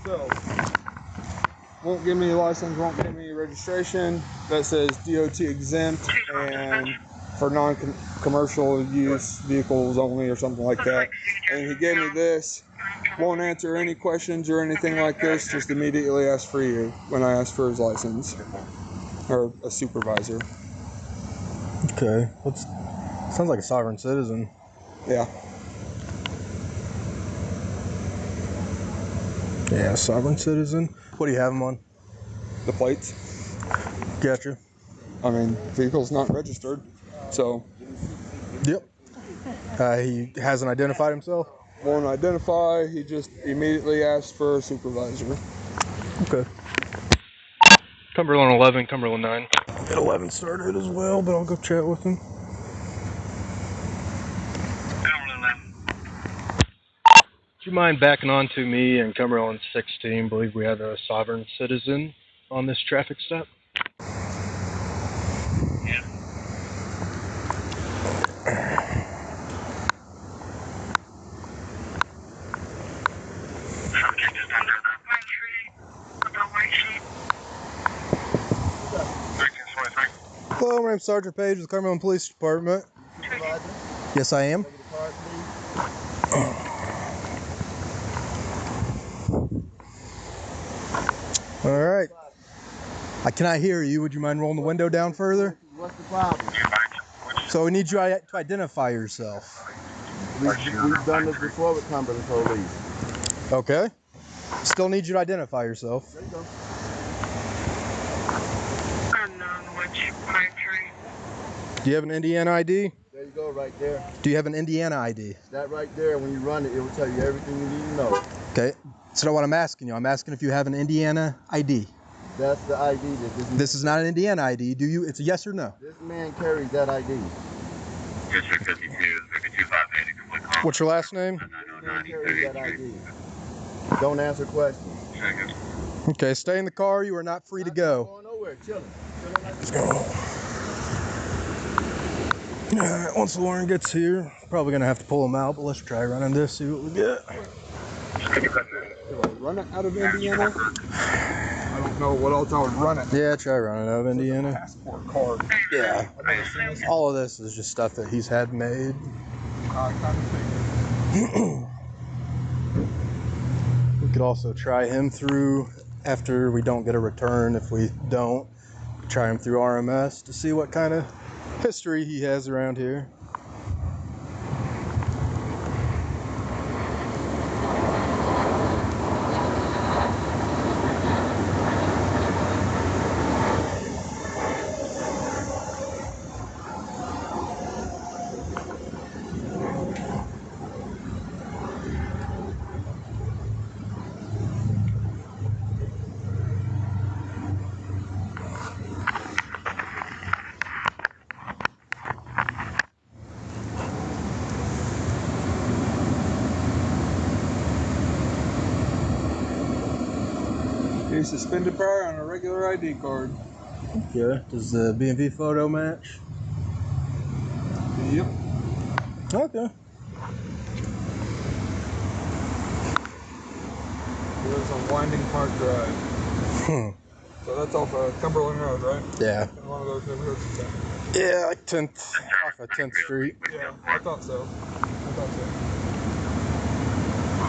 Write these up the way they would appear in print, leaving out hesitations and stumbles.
So, won't give me a license, won't give me registration. That says DOT exempt and for non-commercial use vehicles only or something like that. And he gave me this. Won't answer any questions or anything like this. Just immediately ask for you when I ask for his license or a supervisor. Okay. Sounds like a sovereign citizen. Yeah. Yeah, sovereign citizen. What do you have him on? The plates. Gotcha. I mean, vehicle's not registered, so. Yep. He hasn't identified himself? Won't identify. He just immediately asked for a supervisor. Okay. Cumberland 11, Cumberland 9. Get 11 started as well, but I'll go chat with him. Do you mind backing on to me and Cumberland 16? Believe we have a sovereign citizen on this traffic stop. Yeah. Subject is under the pine tree, with the white sheet. 1323. Hello, my name's Sergeant Page with the Cumberland Police Department. Yes, I am. All right. I cannot hear you. Would you mind rolling the window down further? What's the problem? So we need you to identify yourself. We've done this before with Cumberland Police. Okay. Still need you to identify yourself. There you go. Unknown which pine tree. Do you have an Indiana ID? There you go, right there. Do you have an Indiana ID? That right there, when you run it, it will tell you everything you need to know. Okay. So what I'm asking you, I'm asking if you have an Indiana ID. That's the ID that This is not an Indiana ID. Do you? It's a yes or no. This man carries that ID. District 52, 5258, complete call. What's your last name? This man carries that ID. Don't answer questions. Okay, stay in the car. You are not free to go. Going nowhere, chilling. Let's go. Alright, once Lauren gets here, probably gonna have to pull him out, but let's try running this, see what we get. Do I run it out of Indiana? I don't know what else I would run it. Yeah, try running out of Indiana. Passport card. Yeah. I've never seen this. All of this is just stuff that he's had made. I kind of figured. We could also try him through after we don't get a return. If we don't, try him through RMS to see what kind of history he has around here. He's suspended prior on a regular ID card. Yeah. Does the B&V photo match? Yep. Okay. He lives on Winding Park Drive. So that's off of Cumberland Road, right? Yeah. In one of those neighborhoods. Yeah, like 10th, off of 10th Street. Yeah, I thought so.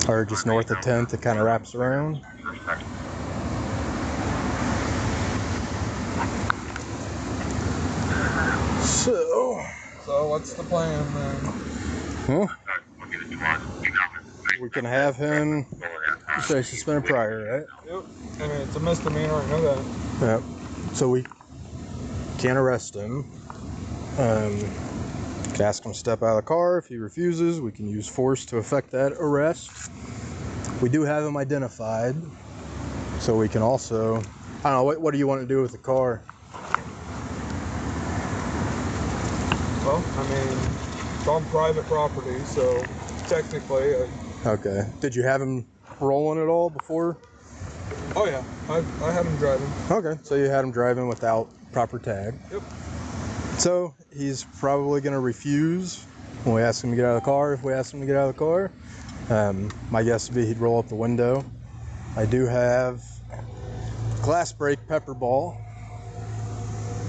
Or just north of 10th, it kind of wraps around. So what's the plan then? Huh? We can have him say suspended prior, right? Yep. I mean, it's a misdemeanor, I know that. Yep. So we can't arrest him. Can ask him to step out of the car. If he refuses, we can use force to effect that arrest. We do have him identified, so we can also, I don't know, what do you want to do with the car? Well, I mean, it's on private property, so technically... Okay. Did you have him rolling at all before? Oh yeah, I had him driving. Okay, so you had him driving without proper tag. Yep. So he's probably going to refuse when we ask him to get out of the car. If we ask him to get out of the car, my guess would be he'd roll up the window. I do have glass break pepper ball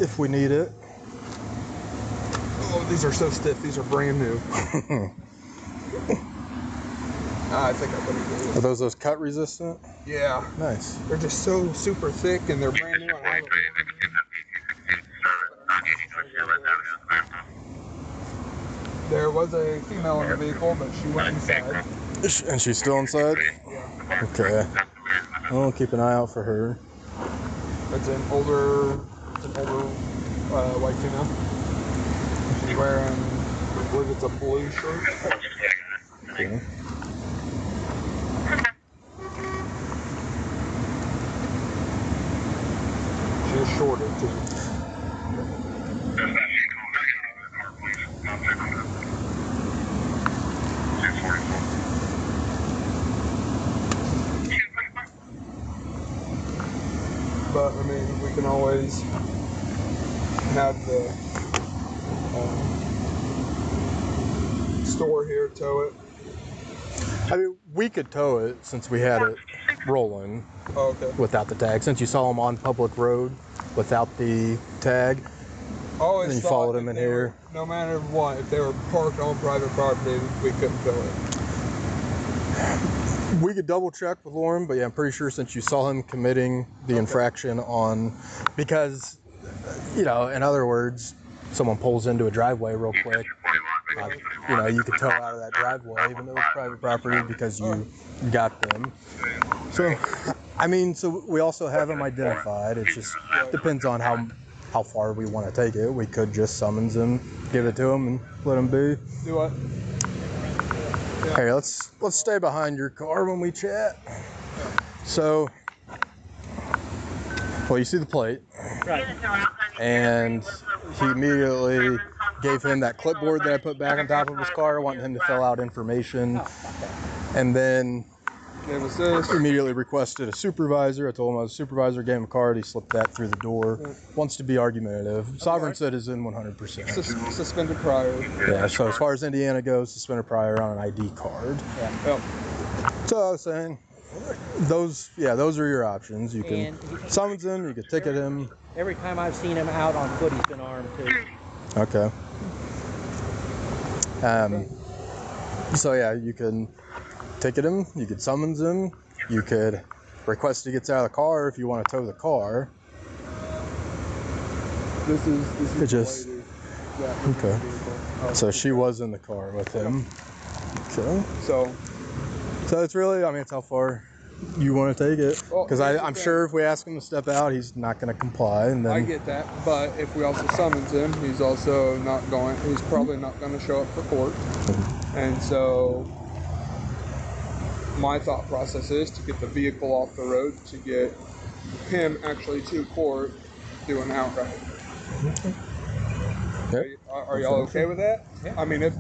if we need it. Oh, these are so stiff. These are brand new. I think I better do Are it. those cut resistant? Yeah. Nice. They're just so super thick and they're brand new. I have There was a female in the vehicle, but she went inside. And she's still inside? Yeah. Okay. I'll keep an eye out for her. It's an older white female. She's wearing, I believe it's a blue shirt. Okay. She is shorter too. But I mean, we can always have the store here tow it. I mean, we could tow it since we had it rolling Oh, okay. without the tag. Since you saw him on public road without the tag, I always and you thought followed if him in they here. were- no matter what, if they were parked on private property, we couldn't tow it. We could double check with Lauren, but yeah, I'm pretty sure since you saw him committing the infraction on, because, you know, in other words, someone pulls into a driveway real quick, you know, you could tow out of that driveway even though it's private property because you got them. So, I mean, so we also have him identified. It just depends on how far we want to take it. We could just summons him, give it to him, and let him be. Do what? Hey, let's stay behind your car when we chat. So, well, you see the plate, and he immediately gave him that clipboard that I put back on top of his car, wanting him to fill out information, and then Gave us this. immediately requested a supervisor. I told him I was a supervisor, gave him a card, he slipped that through the door. Wants to be argumentative. Sovereign citizen, 100%. Suspended prior. Yeah, so as far as Indiana goes, suspended prior on an ID card. Yep. So I was saying, those are your options. You can summons him, you can ticket him. Every time I've seen him out on foot, he's been armed too. Okay. So yeah, you can ticket him, you could summons him, you could request he gets out of the car if you want to tow the car. This is It just- the lady that was in Okay. the vehicle. So she was in the car with him. Okay. So So it's really, I mean, it's how far you want to take it. Well, Because here's the I'm thing. sure if we ask him to step out, he's not going to comply. And then I get that, but if we also summons him, he's also not going. He's probably not going to show up for court. And so, my thought process is to get the vehicle off the road to get him actually to court, do an outright. Yep. Are y'all okay with that? Yeah. I mean, if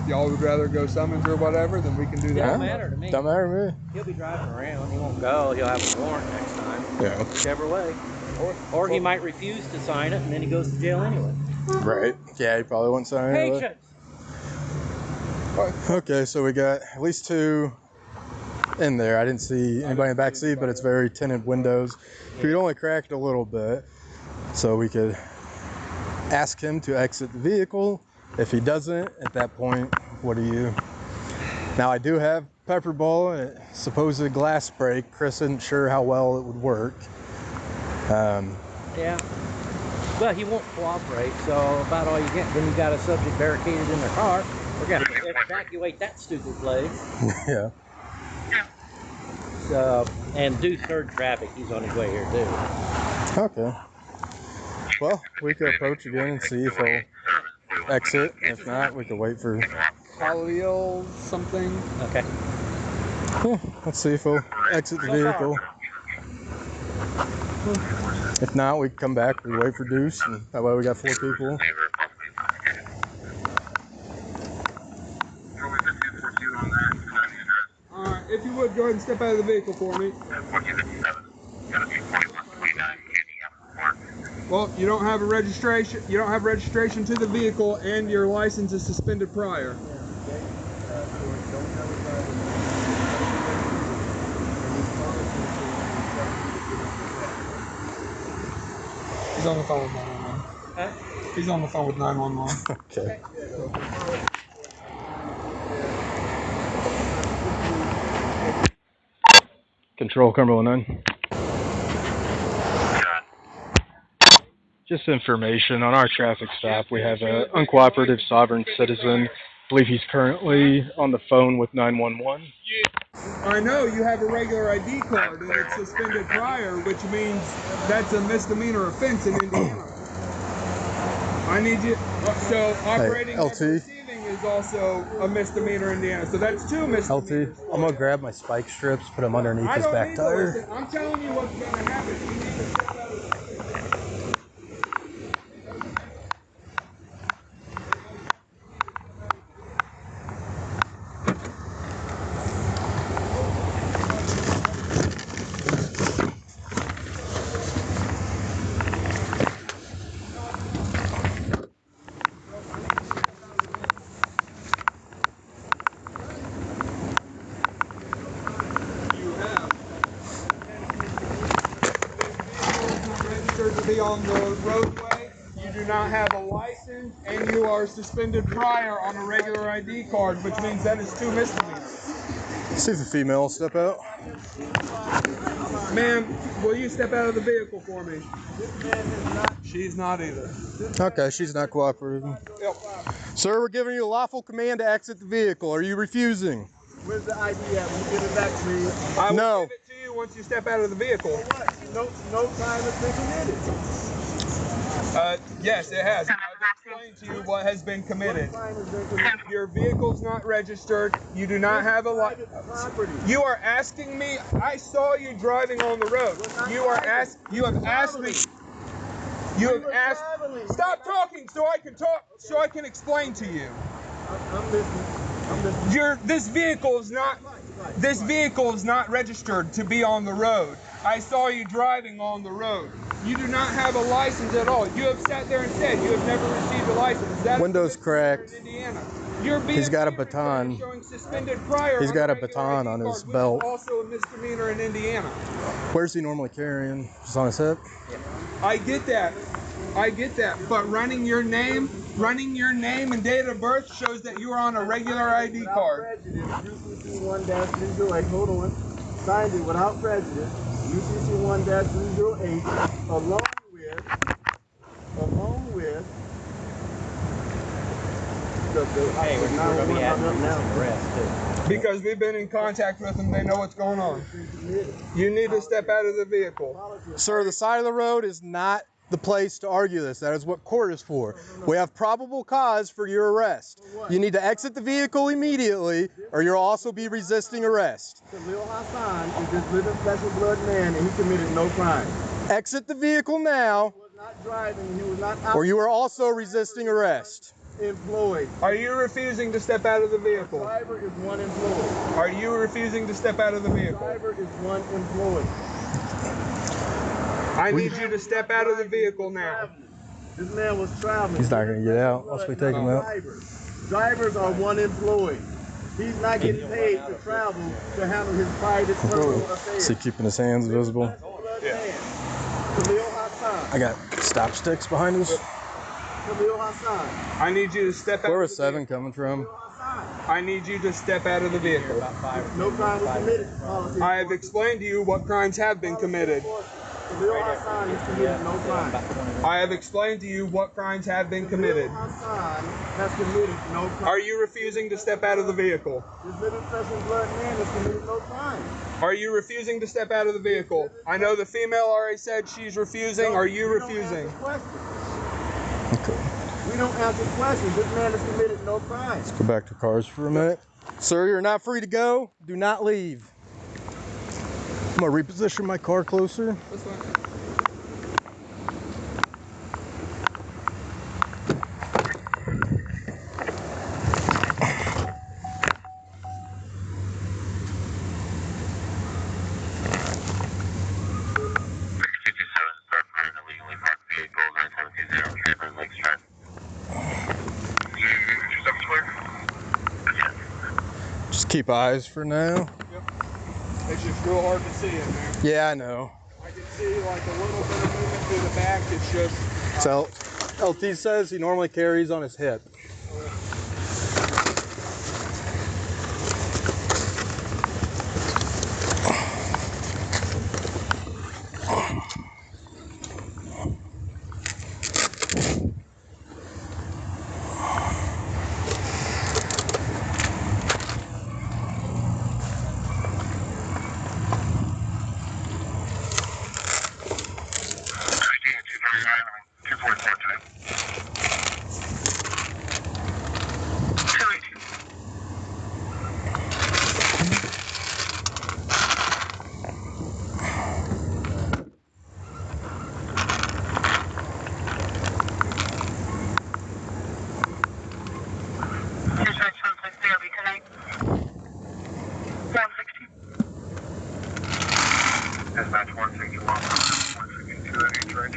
y'all would rather go summons or whatever, then we can do that. Don't matter to me. Don't matter to me. He'll be driving around. He won't go. He'll have a warrant next time. Yeah. Whichever way. Or he might refuse to sign it, and then he goes to jail anyway. Right. Yeah, he probably won't sign it. Patience. Okay, so we got at least 2 in there. I didn't see anybody in the back seat, but it's very tinted windows. If you'd only cracked a little bit, so we could ask him to exit the vehicle. If he doesn't, at that point, what do you? Now I do have pepper ball and a supposed glass break. Chris isn't sure how well it would work. Yeah. But he won't cooperate, so about all you get. Then you got a subject barricaded in their car. We're gonna have to evacuate that stupid place. Yeah. So, and do third traffic. He's on his way here too. Okay. Well, we could approach again and see if he'll exit. If not, we could wait for. Khalil something. Okay. Yeah, let's see if he'll exit the vehicle. If not, we come back, we wait for Deuce, and that way we got 4 people. Alright, if you would, go ahead and step out of the vehicle for me. Well, you don't have a registration. You don't have registration to the vehicle, and your license is suspended prior. He's on the phone with 911. He's on the phone with 911. Okay. Control, Cumberland 9. Just information on our traffic stop. We have an uncooperative sovereign citizen. I believe he's currently on the phone with 911. I know you have a regular ID card and it's suspended prior, which means that's a misdemeanor offense in Indiana. I need you. So operating and LT. receiving is also a misdemeanor in Indiana. So that's 2 misdemeanors. LT, I'm gonna grab my spike strips, put them underneath I his don't back need to tire. listen. I'm telling you what's going to happen. You need to step out of the registered to be on the roadway. You do not have a license, and you are suspended prior on a regular ID card, which means that is 2 misdemeanors. See if the female will step out. Ma'am, will you step out of the vehicle for me? She's not either. Okay, she's not cooperating. Yep. Sir, we're giving you a lawful command to exit the vehicle. Are you refusing? Where's the ID at? When you give it back to me, I will No. give it to you once you step out of the vehicle. no crime has been committed. Yes, it has. I've explained to you what has been committed. Crime has been committed. Your vehicle's not registered. You do not have a license. Property. You are asking me. I saw you driving on the road. You have asked me. You have asked. Stop talking so I can talk. So I can explain to you. I'm listening. This vehicle is not. This vehicle is not registered to be on the road. I saw you driving on the road. You do not have a license at all. You have sat there and said you have never received a license. That is Window's cracked. in Indiana. Your He's got a BMC baton. return is showing suspended prior. He's on got a regular baton ID on his card, which belt. is also a misdemeanor in Indiana. Where's he normally carrying? Just on his hip? I get that. I get that. But running your name and date of birth shows that you are on a regular ID card. UCC 1-308. Hold on. Signed it without prejudice. UCC 1-308. Along with. Hey, we're going to be adding the rest too. Because we've been in contact with them, they know what's going on. You need to step out of the vehicle. Sir, the side of the road is not the place to argue this. That is what court is for. We have probable cause for your arrest. You need to exit the vehicle immediately, or you'll also be resisting arrest. Khalil Hassan is this living flesh and blood man, and he committed no crime. Exit the vehicle now, He was not driving. He was not out. or you are also resisting arrest. Employed. Are you refusing to step out of the vehicle? Driver is one employed. Are you refusing to step out of the vehicle? Driver is one employed. I need you to step out of the vehicle now. This man was traveling. He's not going to get out once we take him out. Drivers are one employed. He's not getting paid to travel to handle his private personal affairs. Is he keeping his hands visible? Khalil Hassan. I got stop sticks behind us. Khalil Hassan. I need you to step out. Where of was the 7 vehicle. coming from? I need you to step out of the vehicle. No crime was committed. I have explained to you what crimes have been committed. Khalil Hassan has committed no crime. I have explained to you what crimes have been committed. Khalil Hassan has committed no crime. Are you refusing to step out of the vehicle? This living flesh and blood man has committed no crime. Are you refusing to step out of the vehicle? I know the female already said she's refusing. Are you refusing? Okay. We don't answer questions. This man has committed no crime. Go back to cars for a minute. Sir, you're not free to go. Do not leave. I'm going to reposition my car closer. This one. Illegally parked vehicles Keep eyes for now. Yep. It's just real hard to see in there. Yeah, I know. I can see like a little bit of movement through the back. It's just. So LT says he normally carries on his hip. Dispatch 161, 162 at each range.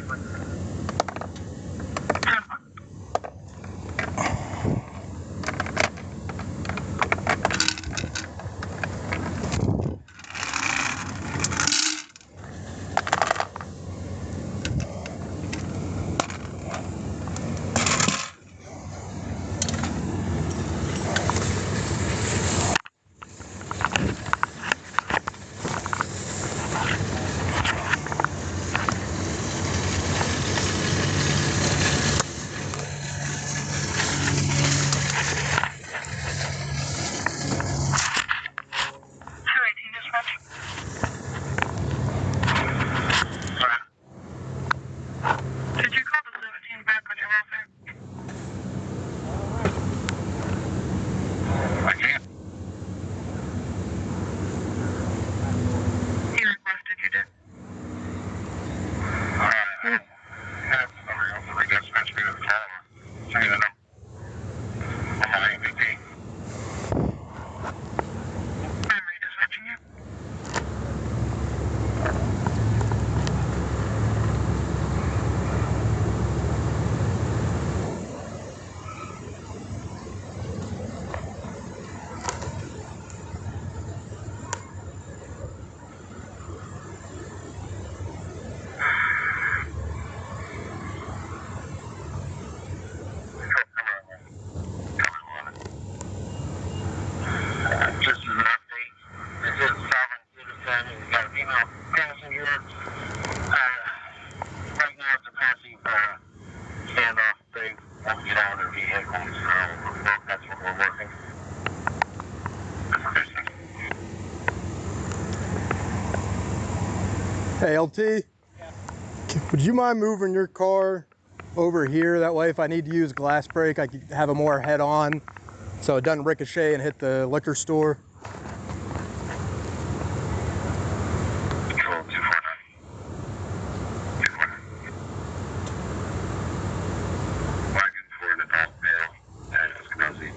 Just as an update, this is Sovereign Citizen, and we've got a female passenger. Right now it's a passive standoff. They won't get out of their vehicle, so that's what we're working. Hey LT, would you mind moving your car over here? That way if I need to use glass brake, I can have it more head on so it doesn't ricochet and hit the liquor store. Control 249. 249. Wagon for the top mail. That is Scuzzy.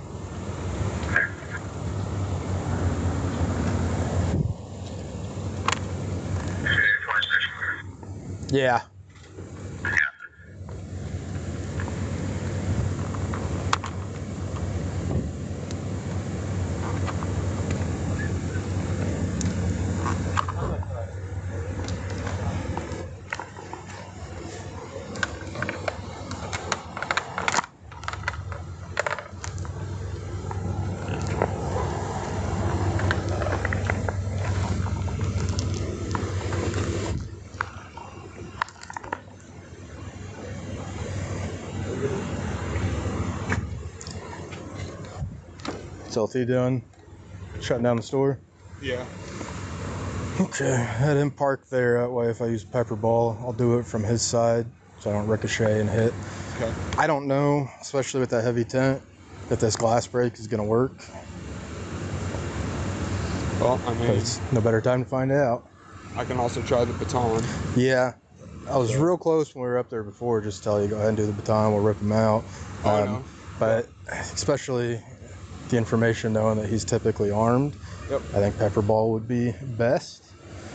There. Fire station clear. Yeah. What's LT doing? Shutting down the store? Yeah. Okay, I had him parked there. That way if I use pepper ball, I'll do it from his side so I don't ricochet and hit. Okay. I don't know, especially with that heavy tent, if this glass brake is gonna work. Well, I But mean, it's no better time to find out. I can also try the baton. Yeah, I was real close when we were up there before. Just tell you, go ahead and do the baton. We'll rip him out. Oh, I know. But especially the information knowing that he's typically armed, Yep. I think pepper ball would be best.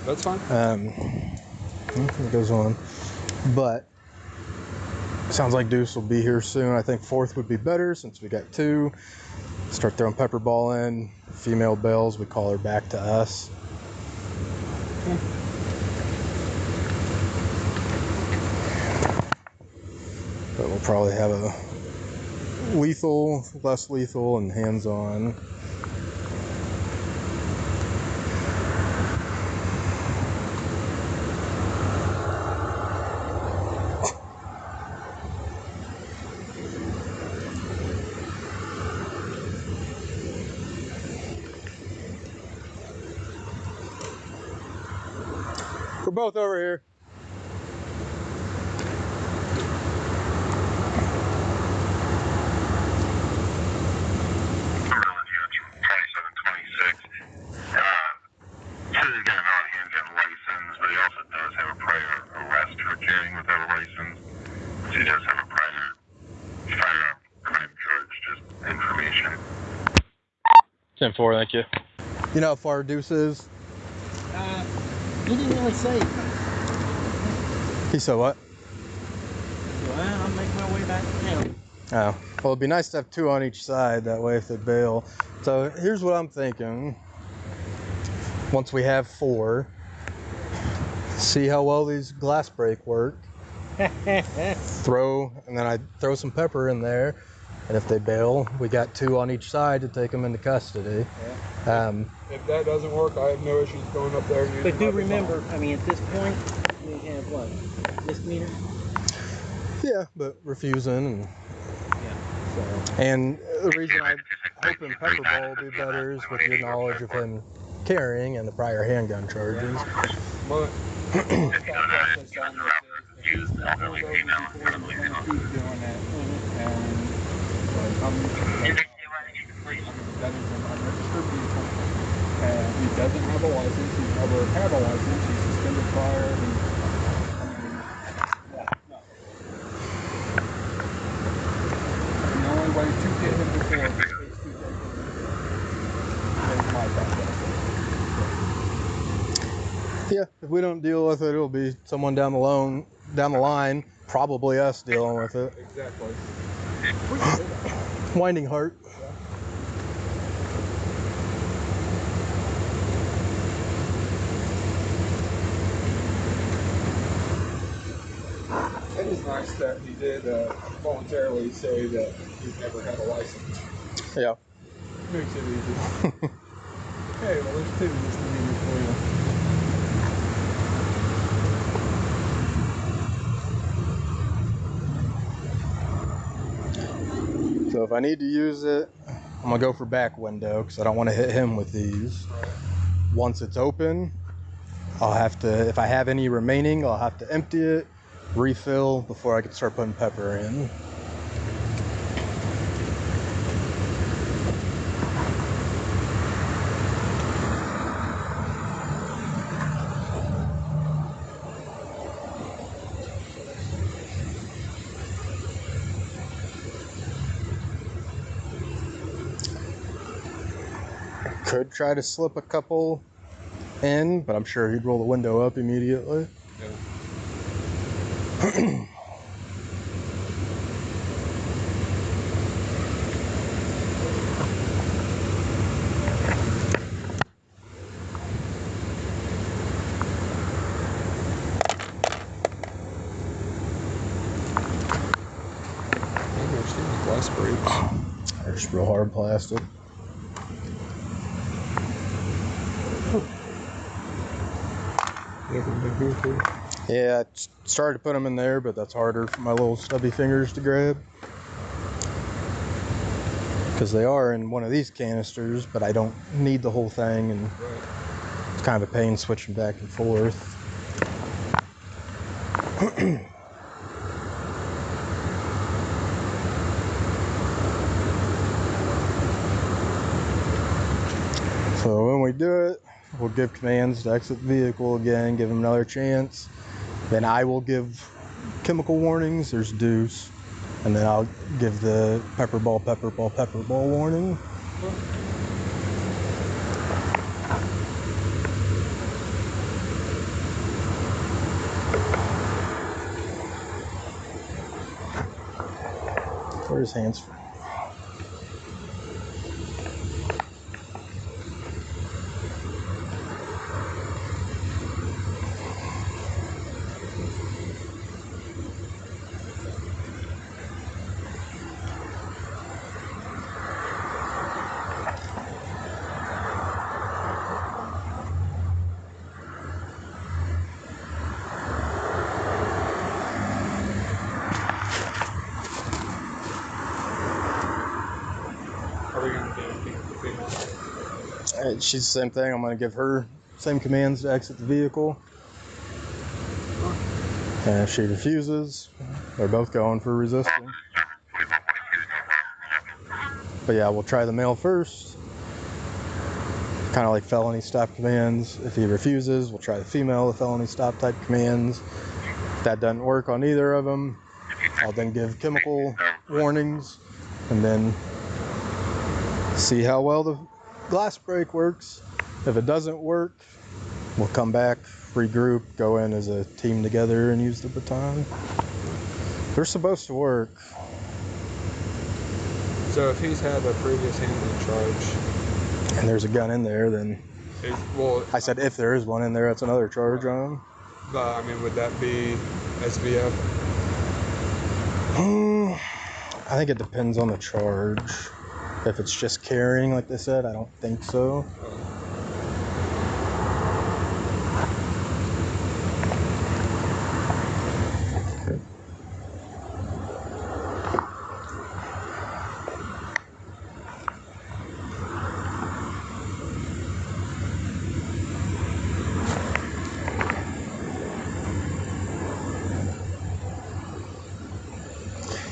That's fine. It goes on, but sounds like Deuce will be here soon. I think 4th would be better since we got 2. Start throwing pepper ball in. Female bails, we call her back to us. But we'll probably have a lethal, less lethal, and hands-on. We're both over here. Cumberland units from 2726. Says he's got a non-handgun license, but he also does have a prior arrest for carrying without a license. So he does have a prior firearm crime charge, just information. 10-4, thank you. You know how far Deuce is? He didn't really say. He said what? Well, I'll make my way back to town. Oh, well, it'd be nice to have two on each side, that way if they bail. So here's what I'm thinking. Once we have 4, see how well these glass break work. And then I throw some pepper in there. And if they bail, we got 2 on each side to take them into custody. Yeah. If that doesn't work, I have no issues going up there and using But do my remember, baton. I mean, at this point, we have what? Misdemeanor? Yeah, but refusing and Yeah. So. And the reason I'm hoping pepper ball will be better is with your knowledge of him carrying and the prior handgun charges. But If you know that it's on around for use, elderly female, incredibly young. keep doing that. And I'm unregistered vehicle. And he doesn't have a license. He's never had a license. He's suspended prior. And, no. The only way to get him to court is to take him to my process. Yeah, if we don't deal with it, it'll be someone down the line, probably us dealing with it. Exactly. Winding heart. It is nice that he did voluntarily say that he's never had a license. Yeah. Makes it easy. Hey, well, there's 2 misdemeanors for you. So if I need to use it, I'm gonna go for back window because I don't want to hit him with these. Once it's open, I'll have to, if I have any remaining, I'll have to empty it, refill before I can start putting pepper in. Could try to slip a couple in, but I'm sure he'd roll the window up immediately. Yeah. Glass breaks. They're just real hard plastic. Yeah, I started to put them in there, but that's harder for my little stubby fingers to grab. Because they are in one of these canisters, but I don't need the whole thing, and it's kind of a pain switching back and forth. So when we do it, we'll give commands to exit the vehicle again, give them another chance. Then I will give chemical warnings. There's Deuce. And then I'll give the pepper ball warning. Where's hands free? She's the same thing. I'm going to give her same commands to exit the vehicle. And if she refuses, they're both going for resisting. But yeah, we'll try the male first. Kind of like felony stop commands. If he refuses, we'll try the female, the felony stop type commands. If that doesn't work on either of them, I'll then give chemical warnings and then see how well the glass break works. If it doesn't work, we'll come back, regroup, go in as a team together and use the baton. They're supposed to work. So if he's had a previous handling charge, And there's a gun in there, then well, I said if there is one in there, that's another charge on him. I mean, would that be SVF? I think it depends on the charge. If it's just carrying, like they said, I don't think so.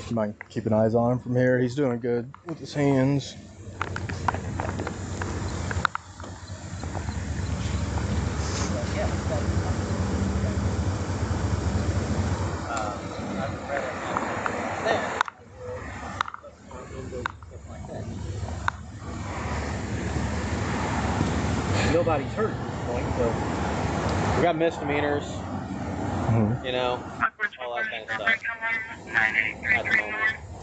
You might keep an eyes on him from here. He's doing good with his hands. Nobody's hurt at this point, so we got misdemeanors, you know, all that kind of stuff at the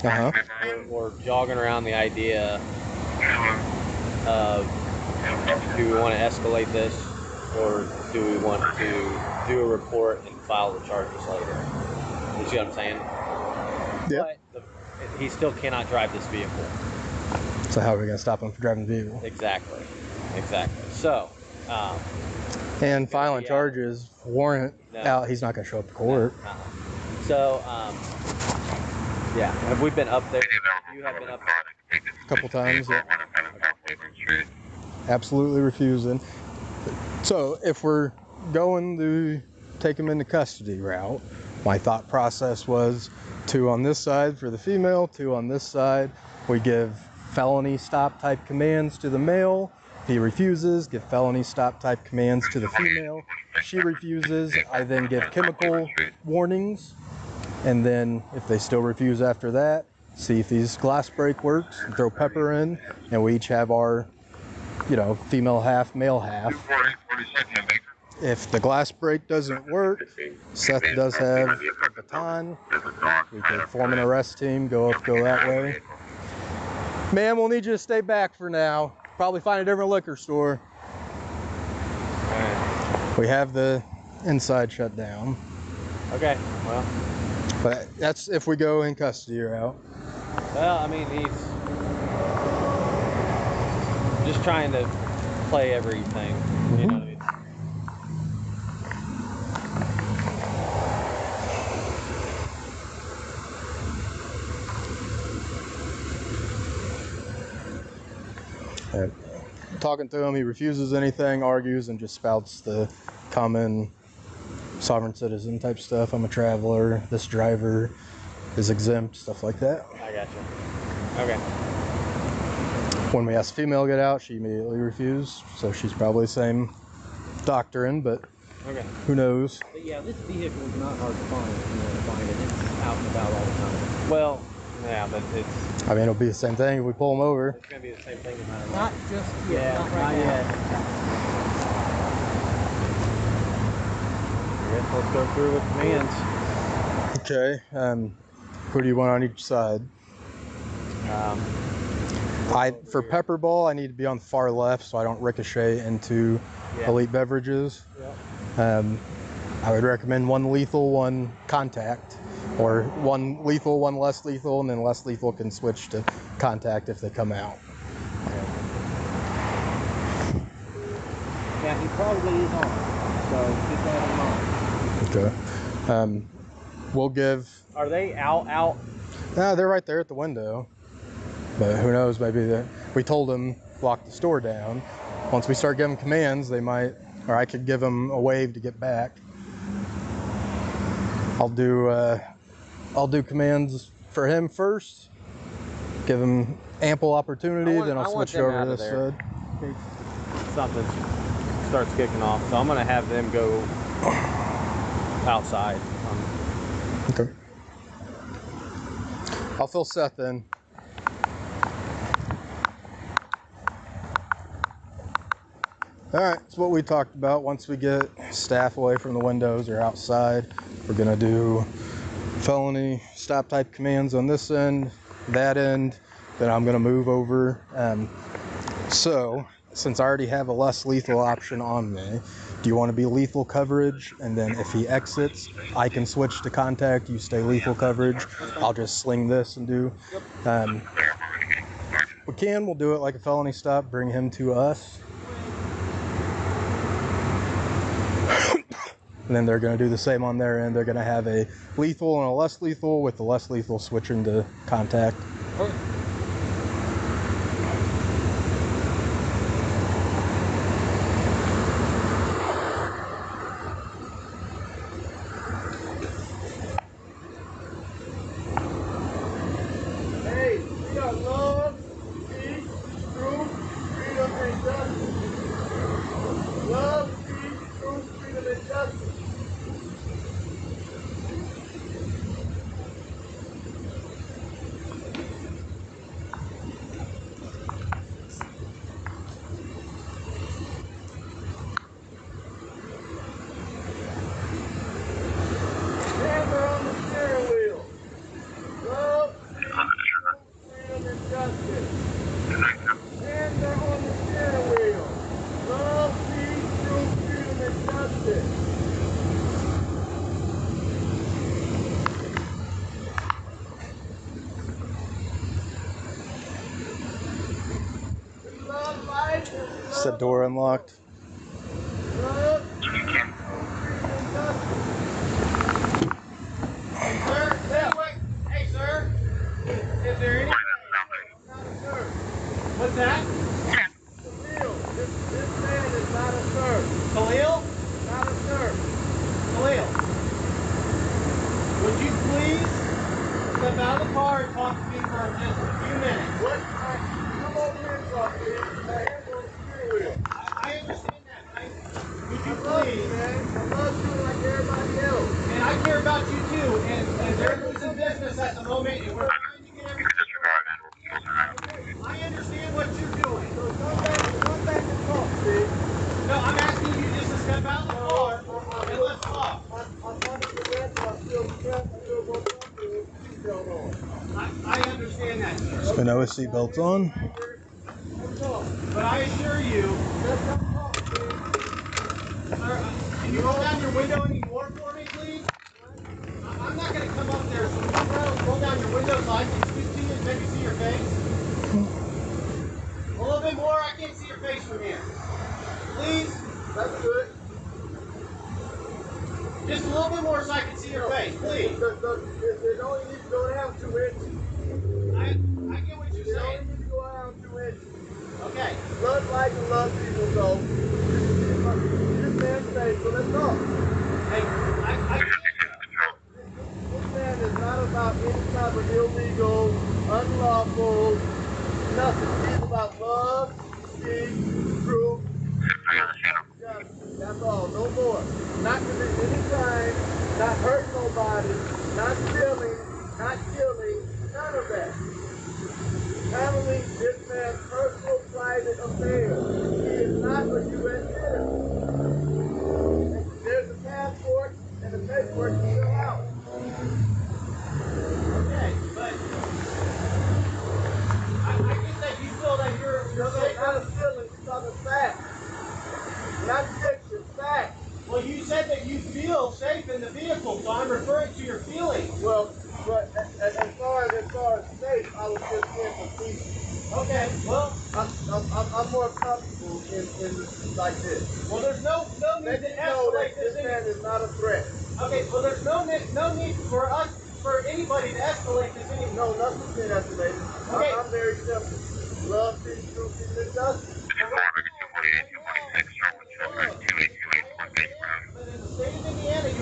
moment. We're jogging around the idea of, do we want to escalate this, or do we want to do a report and file the charges later? You see what I'm saying? Yeah. But he still cannot drive this vehicle. So how are we going to stop him from driving the vehicle? Exactly. So, and filing charges, warrant out, he's not going to show up to court. So, yeah, have we been up there? You have been up there? A couple times, yeah. Absolutely refusing. So if we're going to take him into custody route, my thought process was 2 on this side for the female, 2 on this side. We give felony stop type commands to the male. If he refuses, give felony stop type commands to the female. If she refuses, I then give chemical warnings. And then if they still refuse after that, see if these glass break works, and throw pepper in, and we each have our, you know, female half, male half. If the glass break doesn't work, Seth does have a baton. We can form an arrest team, go that way. Ma'am, we'll need you to stay back for now. Probably find a different liquor store. We have the inside shut down. Okay, well. But that's if we go in custody or out. Well, I mean, he's just trying to play everything, you know what I mean? Talking to him, he refuses anything, argues, and just spouts the common sovereign citizen type stuff. I'm a traveler, this driver is exempt, stuff like that. I gotcha. Okay. When we asked the female to get out, she immediately refused, so she's probably the same doctrine, but who knows? But yeah, this vehicle is not hard to find if you want to find it. It's out and about all the time. Well, yeah, but it's... I mean, it'll be the same thing if we pull them over. It's going to be the same thing no matter what. Not just yet. Yeah, not right yet. I guess let's go through with commands. Okay. Who do you want on each side? For pepper ball, I need to be on the far left so I don't ricochet into elite beverages. Yeah. I would recommend 1 lethal, 1 contact, or 1 lethal, 1 less lethal, and then less lethal can switch to contact if they come out. Yeah, he probably is on, so keep that in mind. Okay. We'll give... Are they out? No, they're right there at the window. But who knows, maybe we told them lock the store down. Once we start giving commands, they might, or I could give them a wave to get back. I'll do commands for him first, give him ample opportunity, then I'll switch it over to this side. Something starts kicking off, so I'm gonna have them go outside. Okay. I'll fill Seth in. All right, that's what we talked about. Once we get staff away from the windows or outside, we're gonna do felony stop type commands on this end, that end, then I'm gonna move over. So, since I already have a less lethal option on me, do you want to be lethal coverage? And then if he exits, I can switch to contact, you stay lethal coverage. I'll just sling this and do. We'll do it like a felony stop, bring him to us. And then they're going to do the same on their end. They're going to have a lethal and a less lethal, with the less lethal switching to contact. Okay. Hey, we got love, peace, truth, freedom, and justice. Love, peace, truth, freedom, and justice. Hands are on the steering wheel. Love, peace, truth, freedom, and justice. Hands are on the steering wheel. Love, peace, truth, freedom, and justice. We love life. And we Is the love door unlocked? love, peace, truth, freedom, and justice. Sir, hey, sir. Is there any? Not a sir. What's that? Khalil, this man is not a sir. Khalil? Not a sir. Khalil, would you please step out of the car and talk to me for just a few minutes? What? Come over here and talk to me. My hands on the steering wheel. I understand that, right? Would you please? Man. I love you like everybody else. And I care about you too. And they're losing business at the moment, and we're trying to get everything. I understand what you're doing. So come back and talk, Steve. No, I'm asking you just to step out of the car and let's talk. I'm under the red, but I still won't talk to you. Seatbelt on. I understand that, sir. So no seatbelts on. Let's talk. But I assure you, Let's talk, Steve. sir, can you roll down your window anymore for me, please? I'm not going to come up there, so can you roll down your window so I can speak to you and maybe see your face? A little bit more, I can't see your face from here. Please? That's good. Just a little bit more so I can see your face, please. It only needs to go down 2 inches. I get what you're It only saying. needs to go down 2 inches. Okay. Love life and love people, so this man's safe, so let's talk. Hey, I This man is not about any type of illegal, unlawful, nothing. He's about love, peace, truth, justice. That's all, no more. Not committing any crime, not hurting nobody, not stealing, not killing, none of that. Handling this man's personal, private affairs. He is not a U.S. citizen. There's a passport and the paperwork to fill out. okay, but I get that you feel that you're safe. Not a feeling, we're talking facts. Not fiction, facts. Well, you said that you feel safe in the vehicle, so I'm referring to your feelings. Well, but as far as safe, I was just in for peace. Okay, well, I'm more comfortable in like this. well, there's no need Let to me know that escalate this. this man is not a threat. Okay, well, there's no need for anybody to escalate this anymore. No, nothing's been escalated. Okay. I'm very simple. Love, peace, truth, and justice.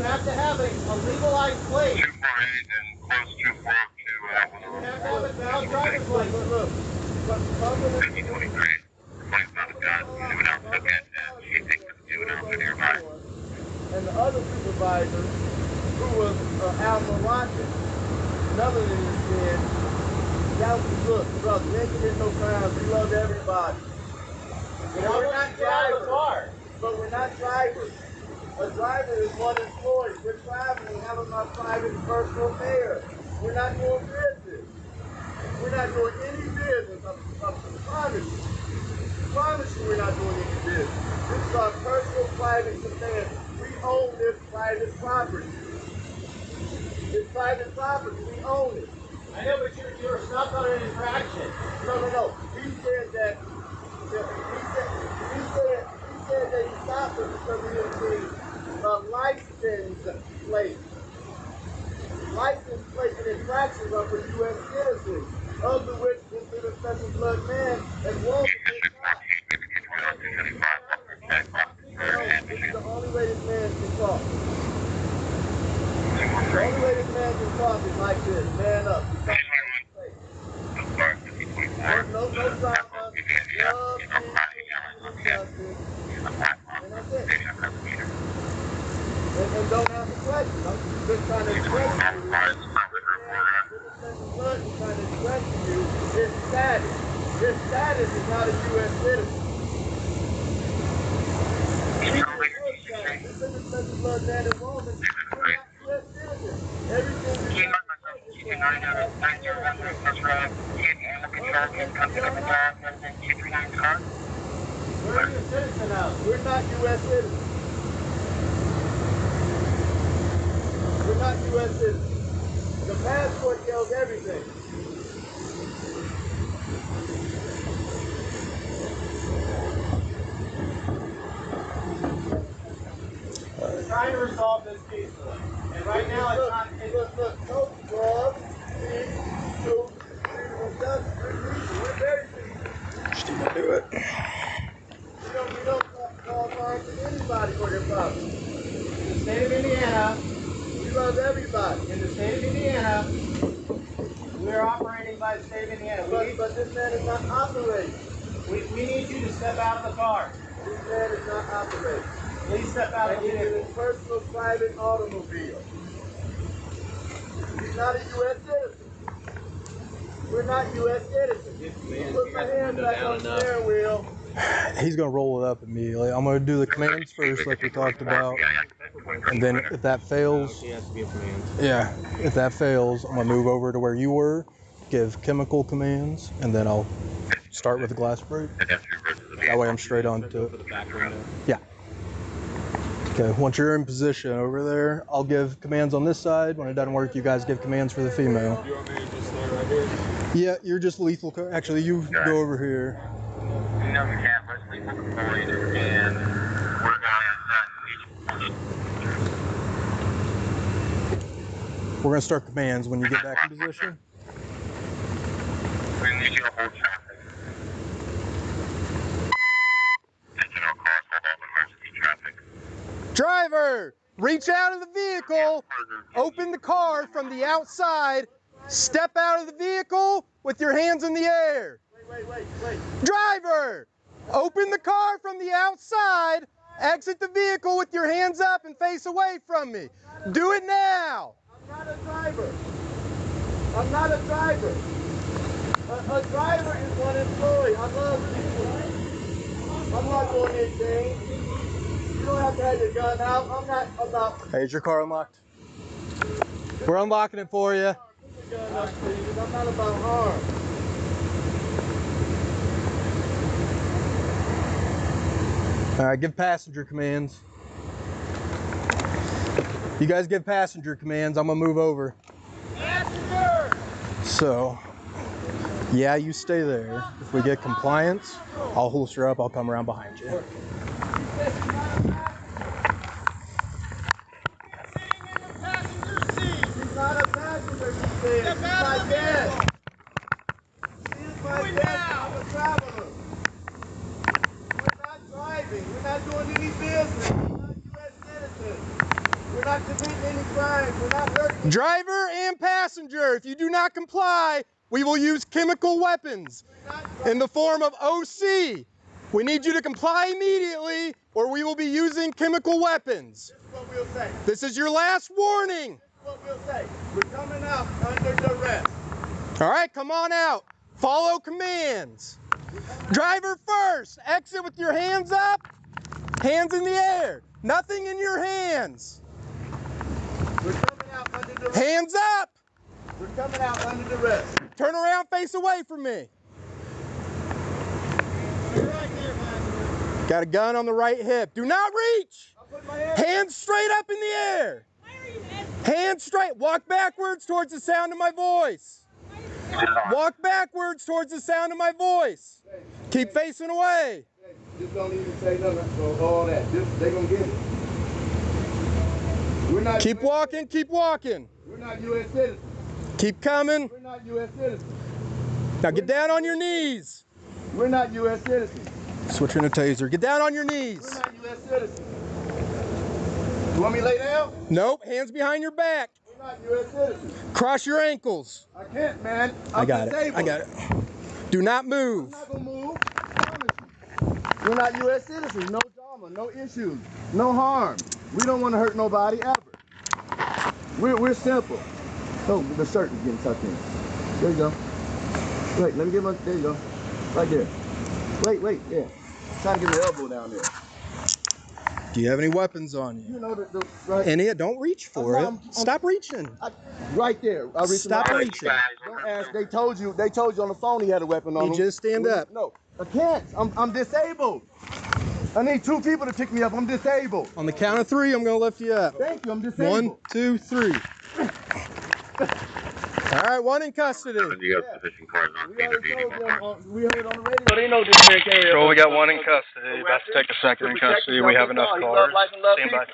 have to have a legalized plate. 248 and close 242. You have to have a valid driver's license. Look. 5023. Complaints about a gun. Juvenile took it and she thinks it's a juvenile so nearby. And the other supervisor, who was Alma Watkins, another of them said, y'all look, brother, we ain't committing no crimes. We love everybody. And we're not drivers. But we're not drivers. A driver is one employee. We're traveling, having our private and personal affairs. We're not doing business. We're not doing any business. I promise you. I promise you we're not doing any business. This is our personal private affairs. We own this private property. It's private property. We own it. I know, but you're stopped on an infraction. No. He said that. He said that he stopped us because we didn't see license plate. License plate and infractions are for U.S. citizens, of the which consider special blood man and woman. This is the only way this man can talk. The only way this man can talk is like this. Man up. No drama. Love, peace, justice. And that's it. And don't have a question. I'm just trying to explain to you. Blood is trying to explain to you his status. His status is not a U.S. citizen. This is a special blood man and woman. We're not U.S. citizens. Everything we do. We're a citizen now. We're not U.S. citizens. We're not U.S. citizens. The passport tells everything. We're trying to resolve this peacefully. And right now it's not... Look, no drugs, peace, truth, freedom of justice. We're very peaceful. Just do it. We don't cause harm to anybody for their problem. In the state of Indiana, we love everybody. In the state of Indiana, we are operating by the state of Indiana. But this man is not operating. We need you to step out of the car. This man is not operating. Please step out of the vehicle. He's in his personal private automobile. He's not a U.S. citizen. We're not U.S. citizens. Put my hands back on the steering wheel. He's going to roll it up immediately. I'm going to do the commands first like we talked about. And then if that fails, yeah, if that fails, I'm going to move over to where you were, give chemical commands, and then I'll start with the glass break. That way I'm straight on to it. Yeah. Okay, once you're in position over there, I'll give commands on this side. When it doesn't work, you guys give commands for the female. Do you want me to just stay right here? Yeah, you're just lethal. Actually, you go over here. You know we can't list lethal deployed and we're We're going to start commands when you get back in position. We need you to hold traffic. Taking our cars, hold off emergency traffic. Driver, reach out of the vehicle, open the car from the outside, step out of the vehicle with your hands in the air. Wait. Driver, open the car from the outside, exit the vehicle with your hands up and face away from me. Do it now. I'm not a driver. I'm not a driver. A driver is one employee. I love people. I'm not doing anything. You don't have to have your gun out. I'm not. Hey, is your car unlocked? We're unlocking it for you. Put the gun up, please. I'm not about harm. All right, give passenger commands. You guys give passenger commands. I'm gonna move over. Passenger! So, yeah, you stay there. If we get compliance, I'll holster up. I'll come around behind you. She's not a passenger, she said. She's my guest. She's my guest. I'm a traveler. We're not driving. We're not doing any business. We're not U.S. citizens. We're not committing any crimes. We're not hurting. Driver and passenger, if you do not comply, we will use chemical weapons in the form of OC. We need you to comply immediately or we will be using chemical weapons. This is what we'll say. This is your last warning. This is what we'll say. We're coming out under duress. All right, come on out. Follow commands. Driver first. Exit with your hands up. Hands in the air. Nothing in your hands. We're coming out under duress. Hands up. We're coming out under duress. Turn around, face away from me. You're right there, man. Got a gun on the right hip. Do not reach. I'll put my hand. Hands straight up in the air. Hands straight. Walk backwards towards the sound of my voice. Walk backwards towards the sound of my voice. Keep facing away. Just don't even say nothing. All that. They're going to get it. We're not Keep walking, keep walking. We're not U.S. citizens. Keep coming. We're not U.S. citizens. Now get down on your knees. We're not U.S. citizens. Switching a taser. Get down on your We're knees. not U.S. citizens. You want me to lay down? Nope, hands behind your back. We're not U.S. citizens. Cross your ankles. I can't, man. I got it. disabled. I got it. Do not I'm move. not going to move. I promise you. We're not U.S. citizens. No drama, no issues, no harm. We don't want to hurt nobody ever. We're simple. Oh, the shirt is getting tucked in. There you go. Wait, let me get my, there you go. Right there. Wait, yeah. Trying to get my elbow down there. Do you have any weapons on you? You know, right, Any? Don't reach for it. Stop reaching. right there. I reached Stop my- reaching. Don't ask. They told you on the phone he had a weapon on him. You just stand up. No, I can't. I'm disabled. I need 2 people to pick me up. I'm disabled. On the count of 3, I'm going to lift you up. Thank you. I'm disabled. 1, 2, 3. All right, 1 in custody. You got sufficient cars on We scene to already be any told more them. cars. We heard it on the radio. But ain't no differentiation. Control, we got 1 in custody. About to take a 2nd in custody. We have enough cars. Stand by.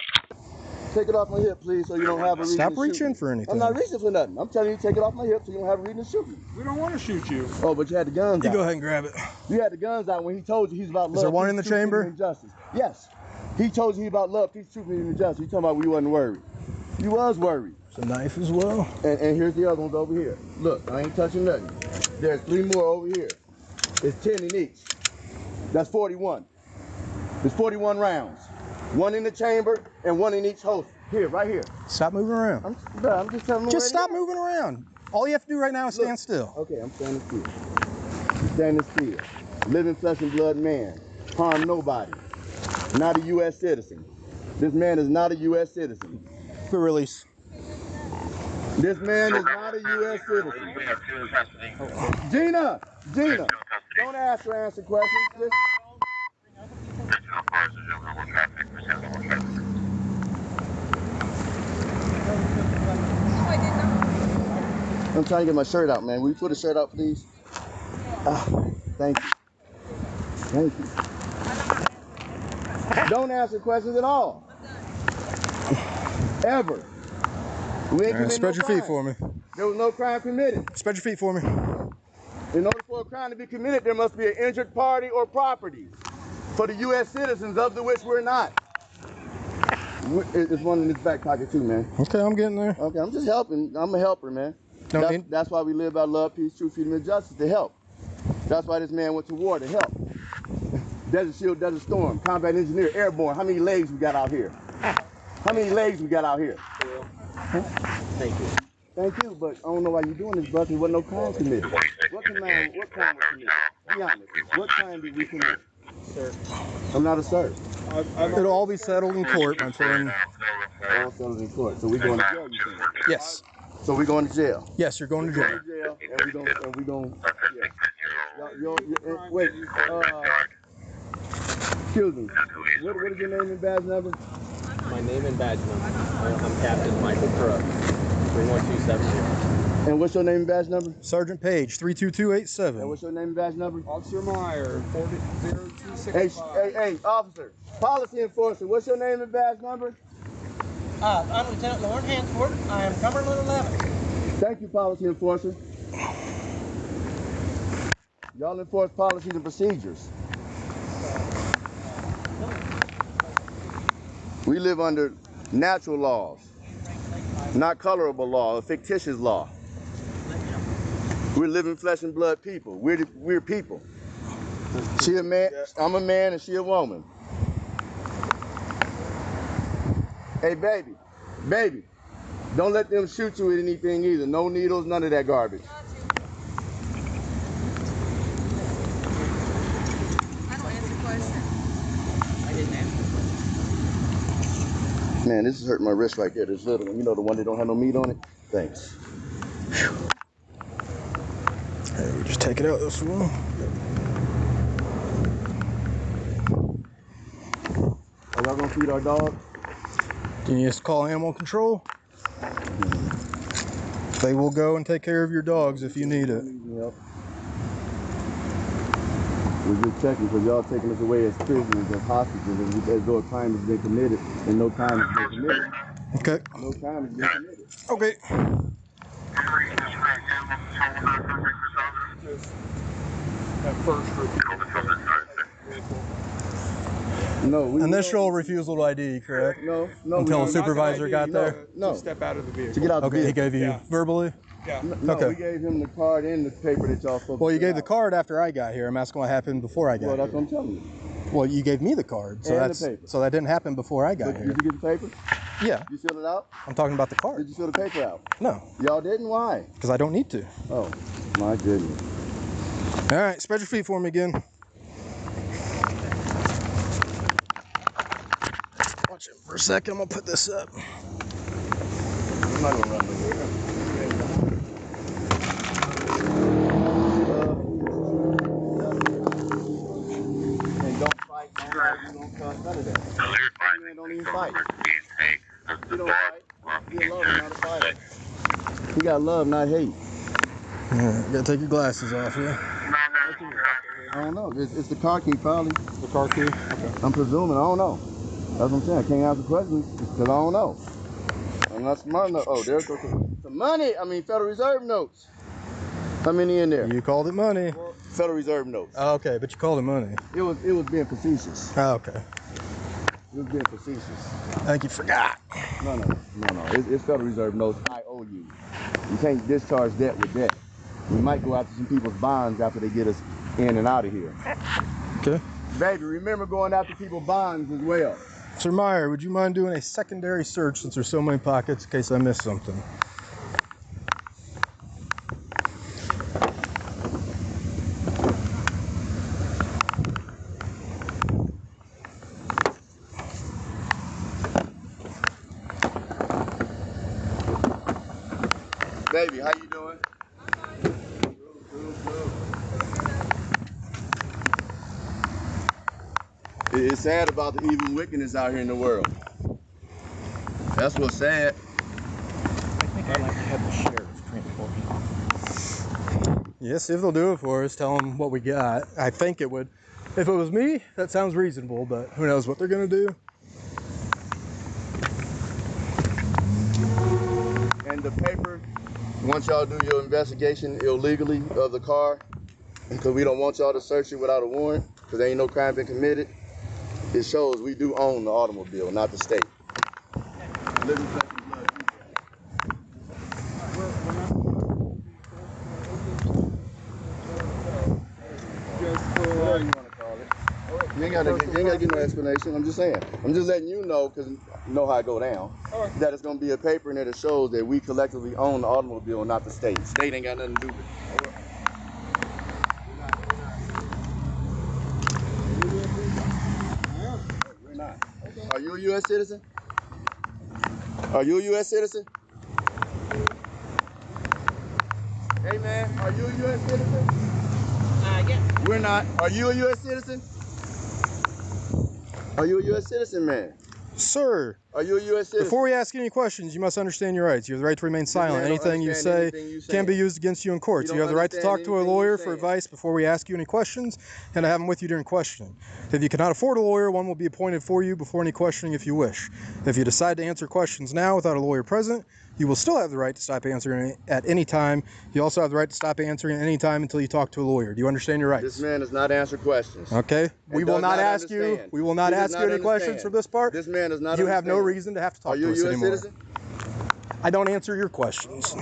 Take it off my hip, please, so you don't have a reason Stop to shoot reaching me. for anything. I'm not reaching for nothing. I'm telling you, take it off my hip so you don't have a reason to shoot me. We don't want to shoot you. Oh, but you had the guns You out. go ahead and grab it. You had the guns out when he told you he's about love. Is there one in the peace, truth, chamber? freedom, and justice. Yes. He told you he about love, peace, truth, freedom, and justice. You talking about we wasn't worried. You was worried. It's a knife as well. And here's the other ones over here. Look, I ain't touching nothing. There's 3 more over here. It's 10 in each. That's 41. There's 41 rounds. 1 in the chamber and 1 in each holster. Here, right here. Stop moving around. I'm just telling you. Just stop moving around. All you have to do right now is stand still. Okay, I'm standing still. Standing still. Living flesh and blood man. Harm nobody. Not a U.S. citizen. This man is not a U.S. citizen. Good release. This man is not a U.S. citizen. We have 2 in custody. Gina! Gina! 2 in custody. Don't ask her answer questions. Just There's no cars, there's no normal traffic, there's no normal traffic. I'm trying to get my shirt out, man. Will you put the shirt out, please? Thank you. Thank you. Don't answer questions at all. Ever. We ain't committed Spread no your feet crime. for me. There was no crime committed. Spread your feet for me. In order for a crime to be committed, there must be an injured party or property. For the U.S. citizens, of the which we're not. It's one in this back pocket too, man. Okay, I'm getting there. Okay, I'm just helping. I'm a helper, man. That's why we live by love, peace, truth, freedom, and justice, to help. That's why this man went to war, to help. Desert Shield, Desert Storm, Combat Engineer, Airborne. How many legs we got out here? How many legs we got out here? Huh? Thank you. Thank you, but I don't know why you're doing this, brother. There wasn't no crime committed. What crime was committed? Be honest. What crime did we commit? Sir. I'm not a sir. It'll all be settled in court, my friend. All settled in court. So we going to jail, you think? Yes. So we going to jail. Yes, you're going to jail. And we don't, wait, excuse me. What is your name and badge number? My name and badge number. I'm Captain Michael Crook, 31270. And what's your name and badge number? Sergeant Page, And 32287. what's your name and badge number? Officer Meyer, 40265. Hey, officer, policy enforcer, what's your name and badge number? I'm Lieutenant Lauren Hansford. I am Cumberland 11. Thank you, policy enforcer. Y'all enforce policies and procedures. We live under natural laws. Not colorable law, a fictitious law. We're living flesh and blood people. We're people. She a man, I'm a man, and she a woman. Hey, baby, don't let them shoot you with anything either. No needles, none of that garbage. I don't answer questions. I didn't answer. Man, this is hurting my wrist right there. This little one, you know, the one that don't have no meat on it? Thanks. Hey, we just take it out this one. Are y'all gonna feed our dog? Do you need us to call animal control? They will go and take care of your dogs if you need it. Yep. We're just checking because y'all taking us away as prisoners, as hostages, as though a crime has been committed, and no crime has been committed. Okay. No crime has been committed. Okay. Just at first review. No, we Initial refusal to ID, correct? No, Until we, a supervisor got there? No. To step out of the vehicle. To get out the Okay, he vehicle. gave you Yeah. verbally? Yeah. No, Okay. we gave him the card and the paper that y'all supposed Well, to you fill gave the out. card after I got here. I'm asking what happened before I got Well, that's here. what I'm telling you. Well, you gave me the card, so And the that's paper. so that didn't happen before I got But here. did you get the paper? Yeah, You filled it out? I'm talking about the Did card. you fill the paper out? No, Y'all didn't? Why? because I don't need to. Oh, my goodness. All right, spread your feet for me again. Watch it for a second. I'm gonna put this up. I'm not gonna run nowhere. And don't fight, you don't cuss, none of that. Man, don't even fight. He don't fight. He a lover, not a fighter. He got love, not hate. All right, you gotta take your glasses off, yeah? I don't know. It's the car key, probably. The car key? Okay. I'm presuming. I don't know. That's what I'm saying. I can't answer questions because I don't know. I'm not smart enough. Oh, there goes some money. I mean, Federal Reserve notes. How many in there? You called it money. Federal Reserve notes. Oh, okay, but you called it money. It was being facetious. Oh, okay. It was being facetious. I think you forgot. No. It's Federal Reserve notes. I owe you. You can't discharge debt with debt. We might go after some people's bonds after they get us in and out of here. Okay. Baby, remember going after people's bonds as well. Sir Meyer, would you mind doing a secondary search since there's so many pockets in case I missed something? Baby, how you doing? It's sad about the evil wickedness out here in the world. That's what's sad. I think I'd like to have the sheriff transport me. Yes, if they'll do it for us, tell them what we got. I think it would. If it was me, that sounds reasonable, but who knows what they're gonna do. And the paper, once y'all do your investigation illegally of the car, because we don't want y'all to search it without a warrant, because there ain't no crime been committed, it shows we do own the automobile, not the state. Living flesh and blood whatever you want to call it. You ain't gotta give no explanation. I'm just saying. I'm just letting you know, because you know how it go down, that it's gonna be a paper in there that shows that we collectively own the automobile, not the state. The state ain't got nothing to do with it. We're not. Are you a U.S. citizen? Are you a U.S. citizen? Hey man, are you a U.S. citizen? Yeah. We're not. Are you a U.S. citizen? Are you a U.S. citizen, man? Sir, Are you a U.S. citizen? before we ask you any questions, you must understand your rights. You have the right to remain silent. man don't Anything you understand say anything you can be saying. used against you in court. You So you don't have the right to talk understand to a anything lawyer you're for saying. advice before we ask you any questions, and I have them with you during questioning. If you cannot afford a lawyer, one will be appointed for you before any questioning if you wish. If you decide to answer questions now without a lawyer present, you will still have the right to stop answering at any time. You also have the right to stop answering at any time until you talk to a lawyer. Do you understand your rights? This man does not answer questions. Okay. We will does not not ask you. understand. We will not He does ask not you any questions understand. from this part. This man does not You have no understand. reason to have to talk Are you to a us U.S. anymore. citizen? I don't answer your questions.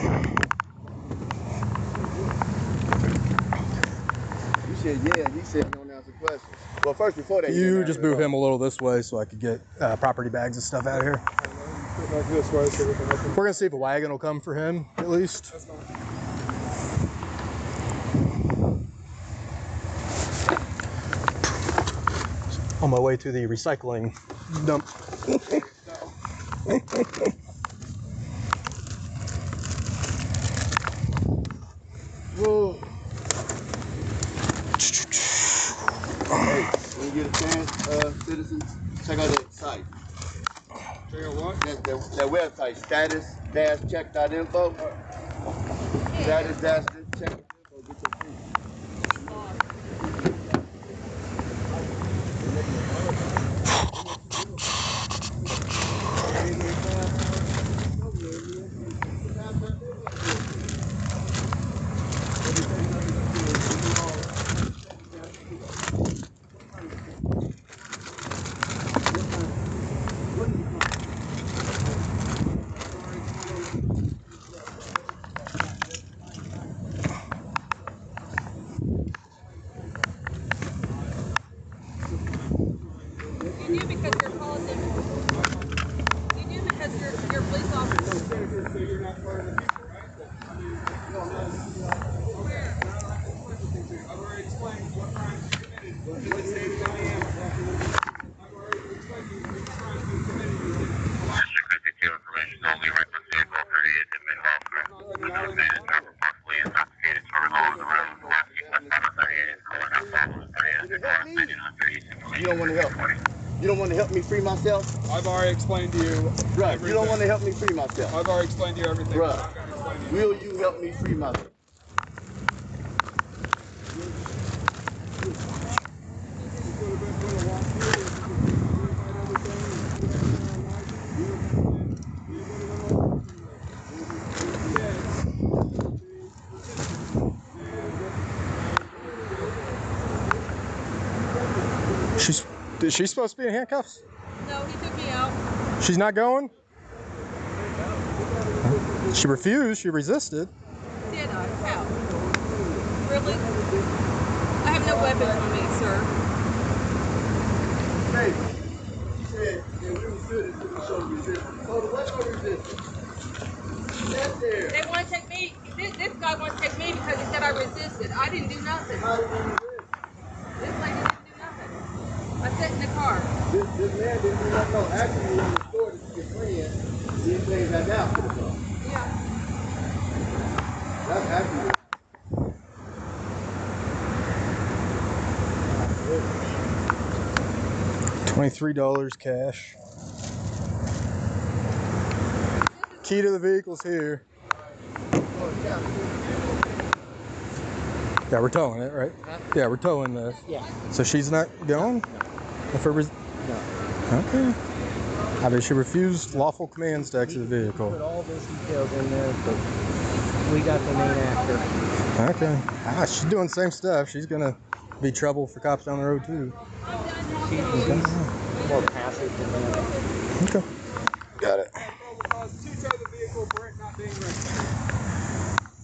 You said yeah, he said he don't answer questions. Well, first, before that, You just move him a little this way so I could get property bags and stuff out of here. Back this way so we can open. We're gonna see if a wagon will come for him at least. That's fine. On my way to the recycling dump. Whoa. Hey, when you get a chance, citizens, check out that site. Check out what? That website, status-check.info. Status-check.info. Get your free. You do because you're called them. You do because you're a police officer. So you're not part of the people, right? I mean, I've already explained what crimes you committed in the state of Indiana. I've already explained to you which crimes you committed. Restricted detail information only. Reference vehicle 38 in Midwest. Possibly intoxicated to reload the road. You don't want to help. You don't want to help me free myself? I've already explained to you. Right. Everything. You don't want to help me free myself. I've already explained to you everything. Right. I'm going to explain to you. Will you help me free myself? Is she supposed to be in handcuffs? No, he took me out. She's not going? She refused, she resisted. Did I? How? Really? I have no weapons on me, sir. Hey, you said that we were good at show resistance. So what's no resistance? That's there. They want to take me. This guy wants to take me because he said I resisted. I didn't do nothing. How did you resist? This lady didn't do nothing. I sat in the car. This man didn't do nothing. No, actually, he was in the store to see your friend. He came back out to the car. Yeah. That's actually. $23 cash. Key to the vehicle's here. Yeah, we're towing it, right? Huh? Yeah, we're towing this. Yeah. So she's not going? No. If it was, No. okay. I mean, she refused lawful commands to exit the Put vehicle. all those details in there, but we got the main actor. Okay. Ah, she's doing the same stuff. She's gonna be trouble for cops down the road too. She's more passive than that. Okay. Got it. Probable cause to tow the vehicle for it not being registered.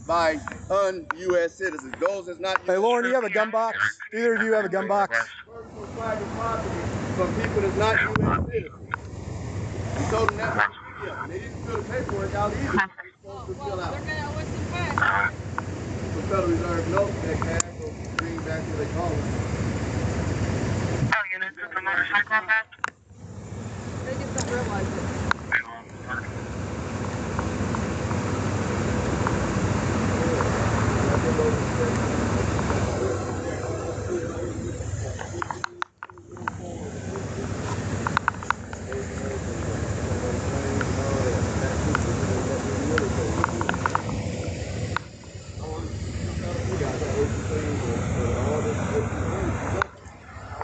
By un-U.S. citizens. Those is not. Hey, Lauren, do you have a gun box? Either of you have a gun box? Personal private property from people that's not U.S. citizens. We told them that was the and they didn't fill the paperwork out either. They're supposed to fill out. They're going to owe us some cash. The Federal Reserve note that cash will bring back what they call it. They just don't realize it.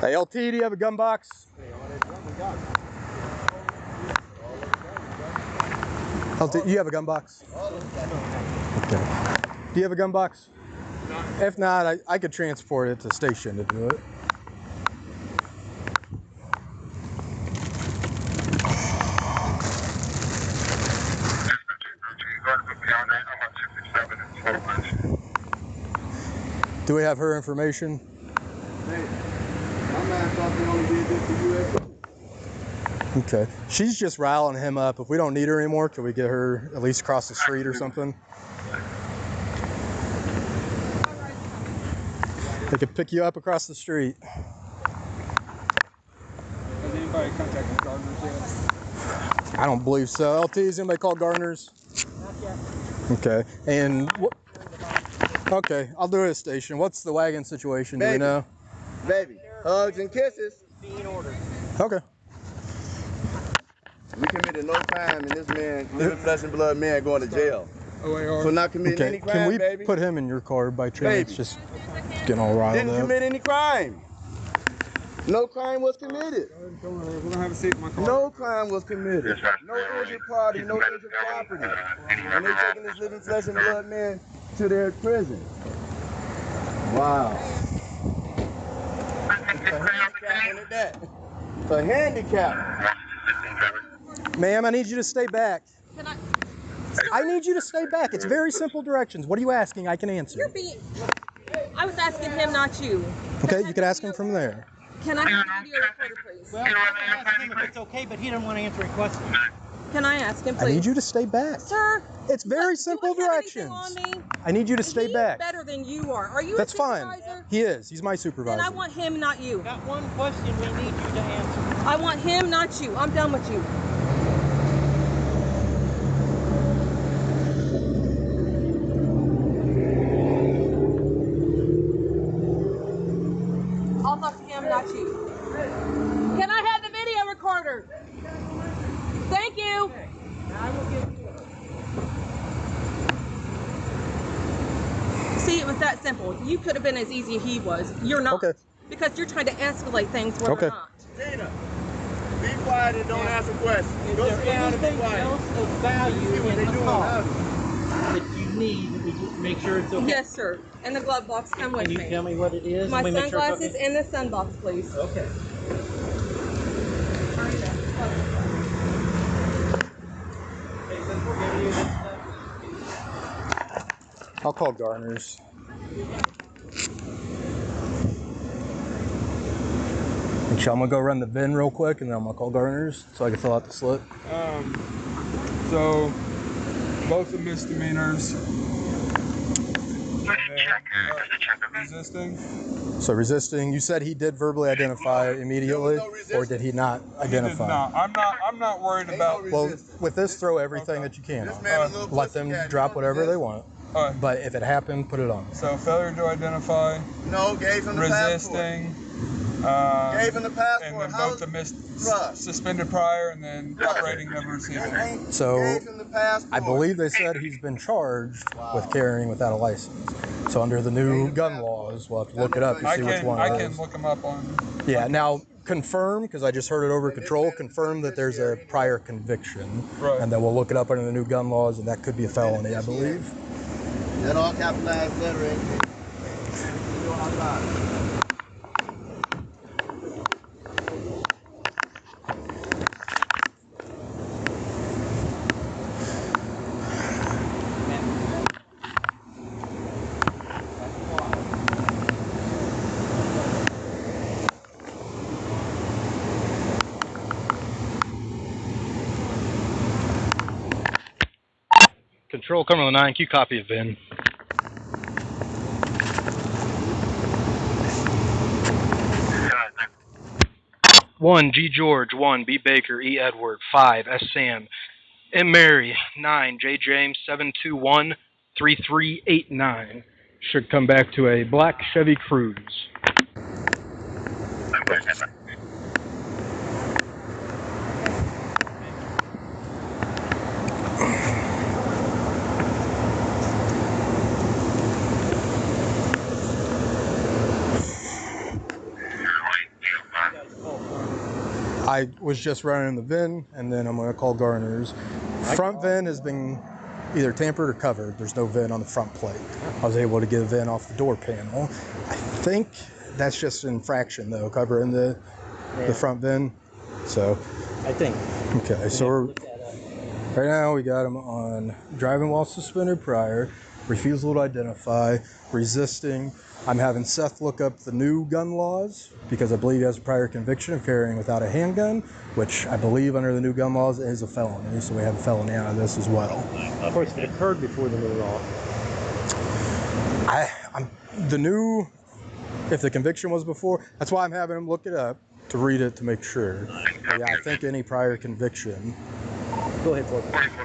Hey, LT, do you have a gun box? LT, you have a gun box? Okay. Do you have a gun box? If not, I could transport it to the station to do it. Yeah, I'm on 67 and 12 inch. Do we have her information? Hey, my man thought they only did this for USA. Okay. She's just riling him up. If we don't need her anymore, can we get her at least across the street or something? They could pick you up across the street. Has anybody contacted Gardeners yet? I don't believe so. LT, has anybody called Gardeners? Not yet. Okay. And what? Okay, I'll do it at station. What's the wagon situation? Do we know? Baby, hugs and kisses. Being ordered. Okay. We committed no crime, and this man, living flesh and blood man, going to jail for not committing any crime, Can we baby. put him in your car by chance? Baby. Just getting all riled Didn't up. commit any crime. No crime was committed. We're gonna have a seat in my car. No crime was committed. No injured party, no injured property. And they're taking this living flesh and blood man to their prison. Wow. A handicap. Ma'am, I need you to stay back. Can I? I need you to stay back. It's very simple directions. What are you asking? I can answer. You're being. I was asking him, not you. Okay, you could ask him from there. Can I have a video recorder, please? Well, I'm going to ask him if it's okay, but he doesn't want to answer any questions. Can I ask him, I need please? you to stay back. Sir. It's very Look, simple do I have anything directions. on me? I need you to stay He's back. better than you are. Are you That's a fine. supervisor? He is. He's my supervisor. Then I want him, not you. Got one question we need you to answer. I want him, not you. I'm done with you. I'll talk to him, not you. Can I have the video recorder? Thank you. I will give you See, it was that simple. You could have been as easy as he was. You're not. Okay. Because you're trying to escalate things where Okay. they're not. Tina, be quiet and don't answer questions. Is Go there sit down and be anything quiet. else of See value what in they the doing car now. that you need that we just make sure it's okay? Yes, sir. And the glove box come with Can you me. tell me what it is? My and we make sure it's sunglasses okay? and the sun box, please. Okay. Okay, since we're giving you this stuff, I'll call Garner's. Okay, I'm gonna go run the VIN real quick, and then I'm gonna call Garner's so I can fill out the slip. So both are misdemeanors. Resisting. So resisting. You said he did verbally identify immediately, or did he not identify? No, I'm not worried about. Well, with this, throw everything that you can on. Let them drop whatever they want. Alright. But if it happened, put it on. So failure to identify, No, gave him the passport. resisting, Gave him the passport. and then How's- both the Bruh. suspended prior, and then operating never receiving. So Gave him the passport. I believe they said he's been charged with carrying without a license. So under the new gun laws, we'll have to look it up and see which one I it can is. look them up on. Yeah, now confirm, because I just heard it over control, confirm that there's a prior conviction. Right. And then we'll look it up under the new gun laws, and that could be a felony, I believe. That all capitalized lettering. Control Cumberland 9, Q copy of VIN. One G George, 1 B Baker, E Edward, 5 S Sam, M Mary, 9 J James, 721 3389. Should come back to a black Chevy Cruze. I was just running the VIN, and then I'm going to call Garner's. Front VIN has been either tampered or covered. There's no VIN on the front plate. I was able to get a VIN off the door panel. I think that's just an infraction, though, covering the front VIN. So, I think. okay, so we're, Right now, we got him on driving while suspended prior, refusal to identify, resisting. I'm having Seth look up the new gun laws because I believe he has a prior conviction of carrying without a handgun, which I believe under the new gun laws is a felony. So we have a felony out of this as well. Of course, if it occurred before the new law. If the conviction was before, that's why I'm having him look it up to read it to make sure. But yeah, I think any prior conviction. Go ahead, Ford. Negative,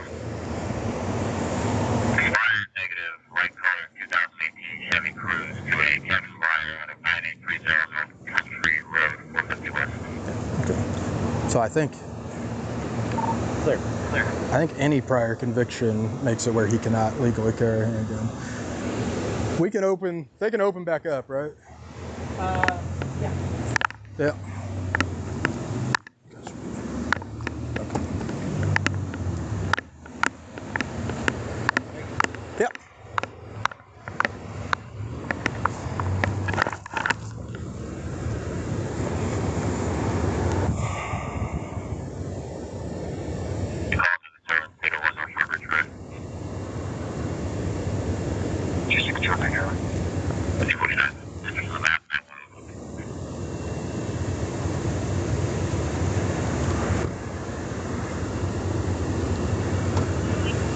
right color, 2018 Chevy Cruze, 2A Cabin Flyer out of 9830 Country Road, 450 West. Okay. So I think Clear. I think any prior conviction makes it where he cannot legally carry a handgun. They can open back up, right? Yeah. Yeah. Yep.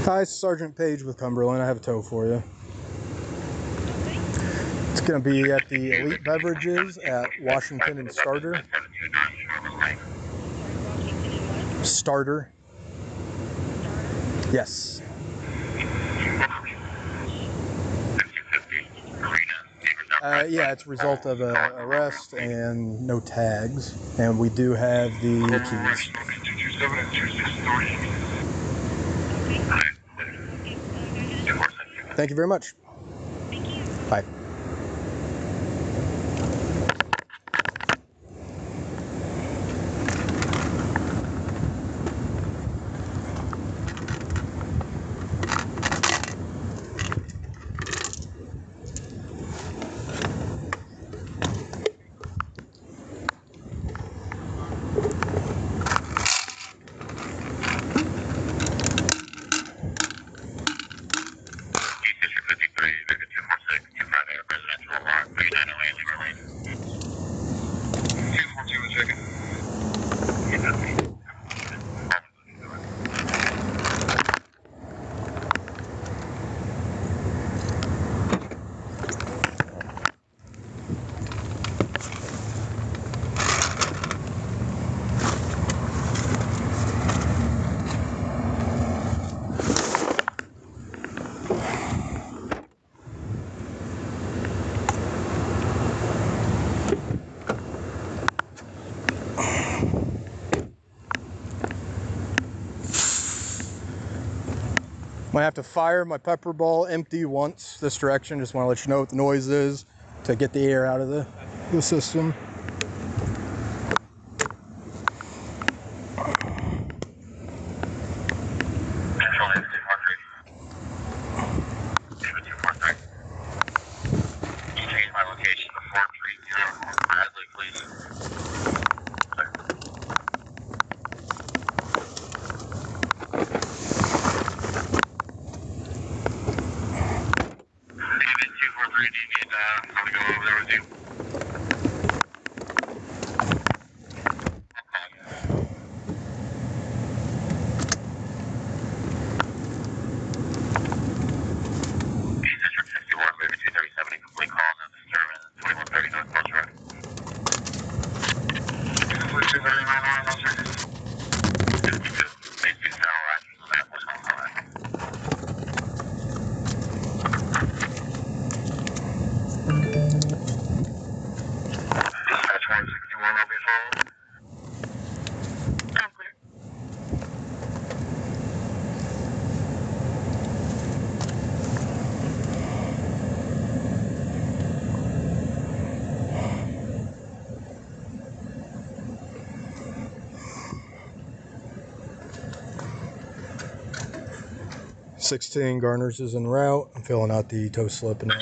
Hi, Sergeant Page with Cumberland. I have a tow for you. It's going to be at the Elite Beverages at Washington and Starter. Starter. Yes. Yeah, it's a result of an arrest and no tags. And we do have the keys. Thank you very much. Bye. Might have to fire my pepper ball empty once this direction. Just want to let you know what the noise is to get the air out of the system. $16 Garners is en route. I'm filling out the tow slip now.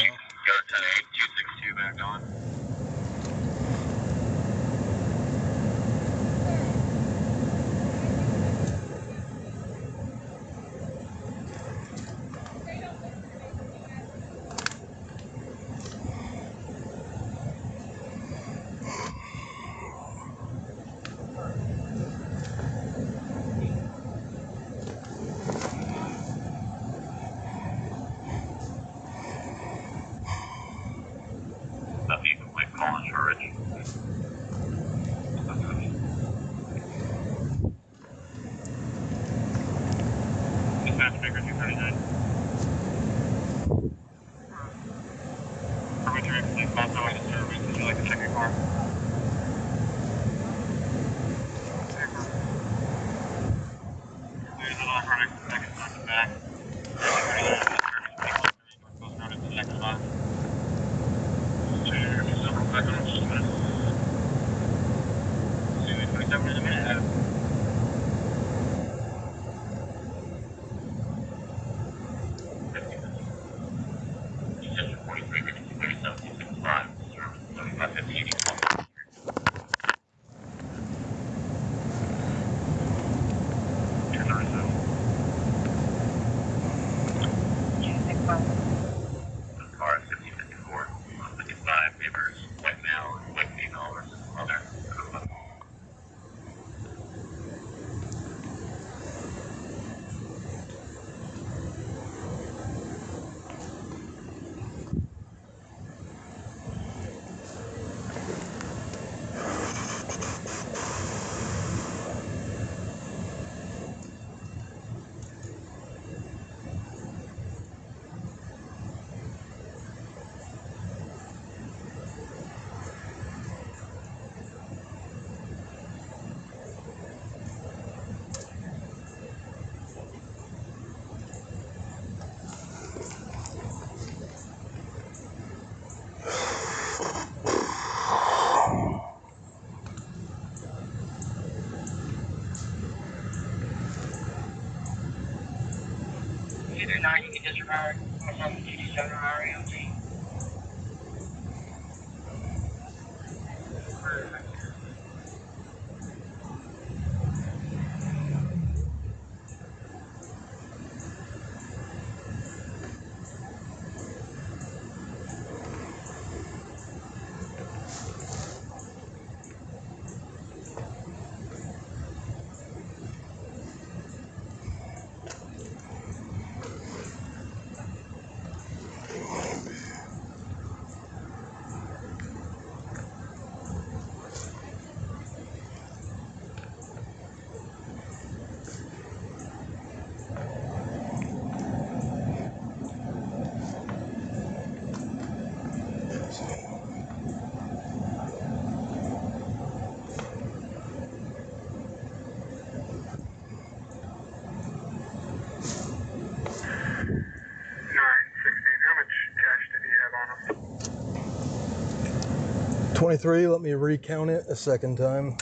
$23. Let me recount it a second time. Can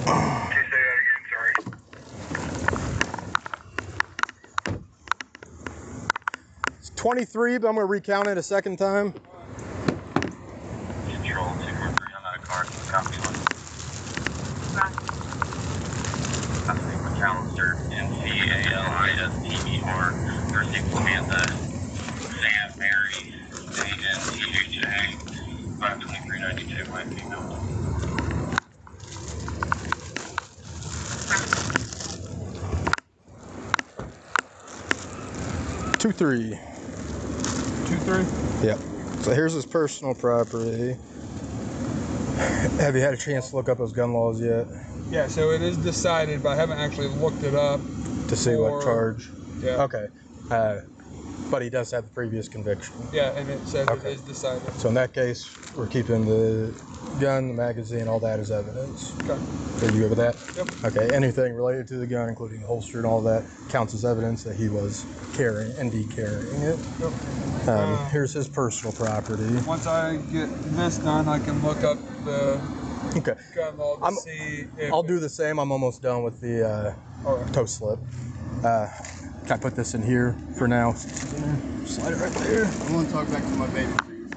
you say that again? Sorry. It's 23, but I'm going to recount it a second time. Control 243 on that car. Copy one. I'm McAllister, McAllister, received Samantha, Sam, Mary, Megan, TJ, 52392, white female. Two, three. 2-3. Yep. So here's his personal property. Have you had a chance to look up those gun laws yet? Yeah, so it is decided, but I haven't actually looked it up. To see what charge? Yeah. Okay. But he does have the previous conviction. Yeah, and it says Okay. it is decided. So in that case, we're keeping the gun, the magazine, all that as evidence. Okay. Are you good with that? Yep. Okay. Anything related to the gun, including the holster and all that, counts as evidence that he was carrying, indeed carrying it. Yep. Here's his personal property. Once I get this done, I can look up the Okay. gun law to see if... I'll do the same. I'm almost done with the toe slip. Can I put this in here for now? Slide it right there. I want to talk back to my baby, please.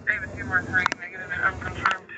David 243, negative and unconfirmed.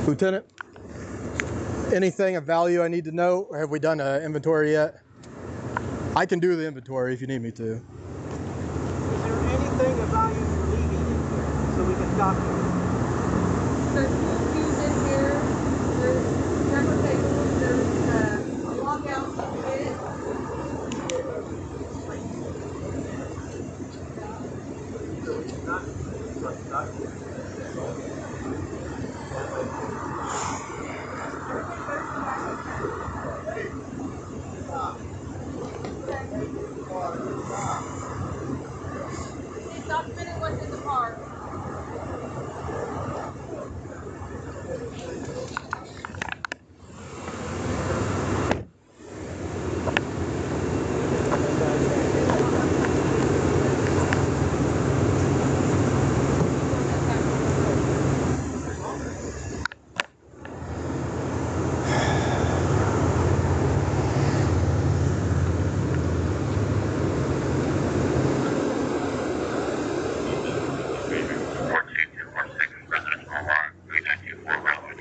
Lieutenant, anything of value I need to know, or have we done an inventory yet? I can do the inventory if you need me to. Is there anything of value you're leaving in here so we can document it? There's fuse in here, there's camera cables, there's a lockout kit. It's documented what's in the car.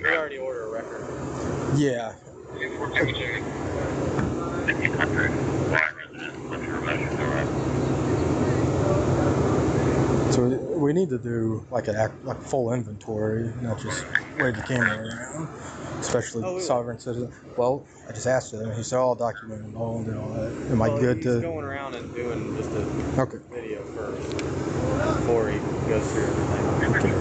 We already ordered a record. Yeah. So we need to do like a full inventory, not just wave the camera around. especially sovereign citizen. Well, I just asked him. He said all documented and owned and all that. Am I good he's to? going around and doing just a Okay. video first before he goes through everything.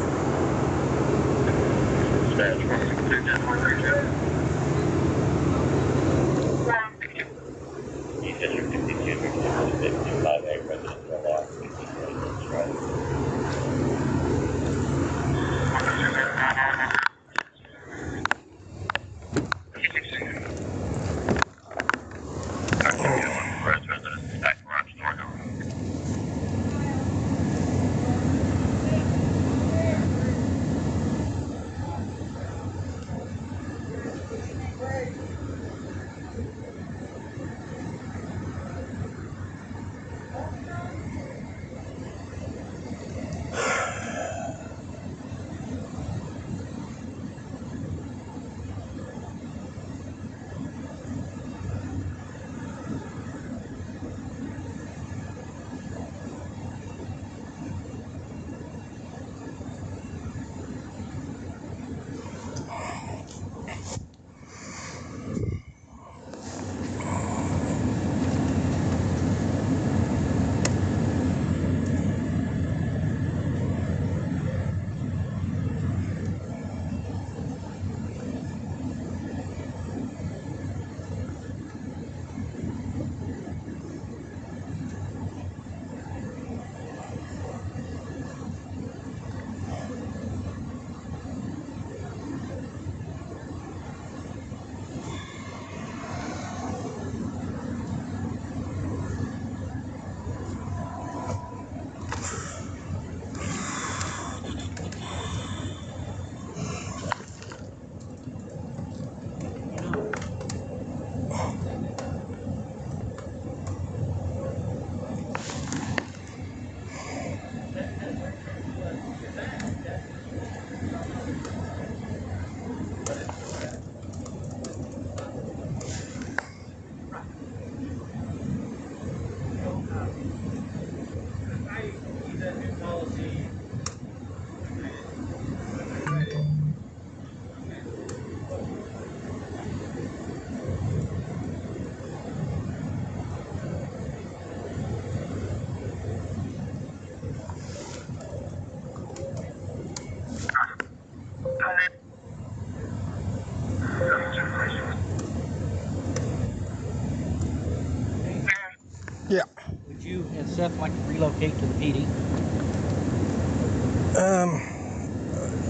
Yeah. Would you and Seth like to relocate to the PD?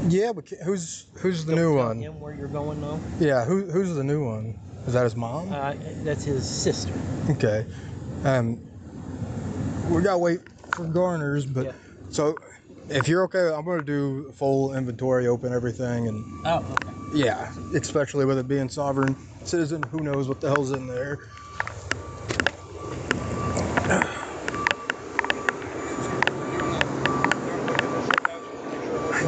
Yeah, but who's the new Tell one? him where you're going though. Yeah, who's the new one? Is that his mom? That's his sister. Okay. We gotta wait for Garner's, but Yeah. so if you're okay, I'm gonna do a full inventory, open everything, and Oh, okay. yeah, especially with it being sovereign citizen, who knows what the hell's in there.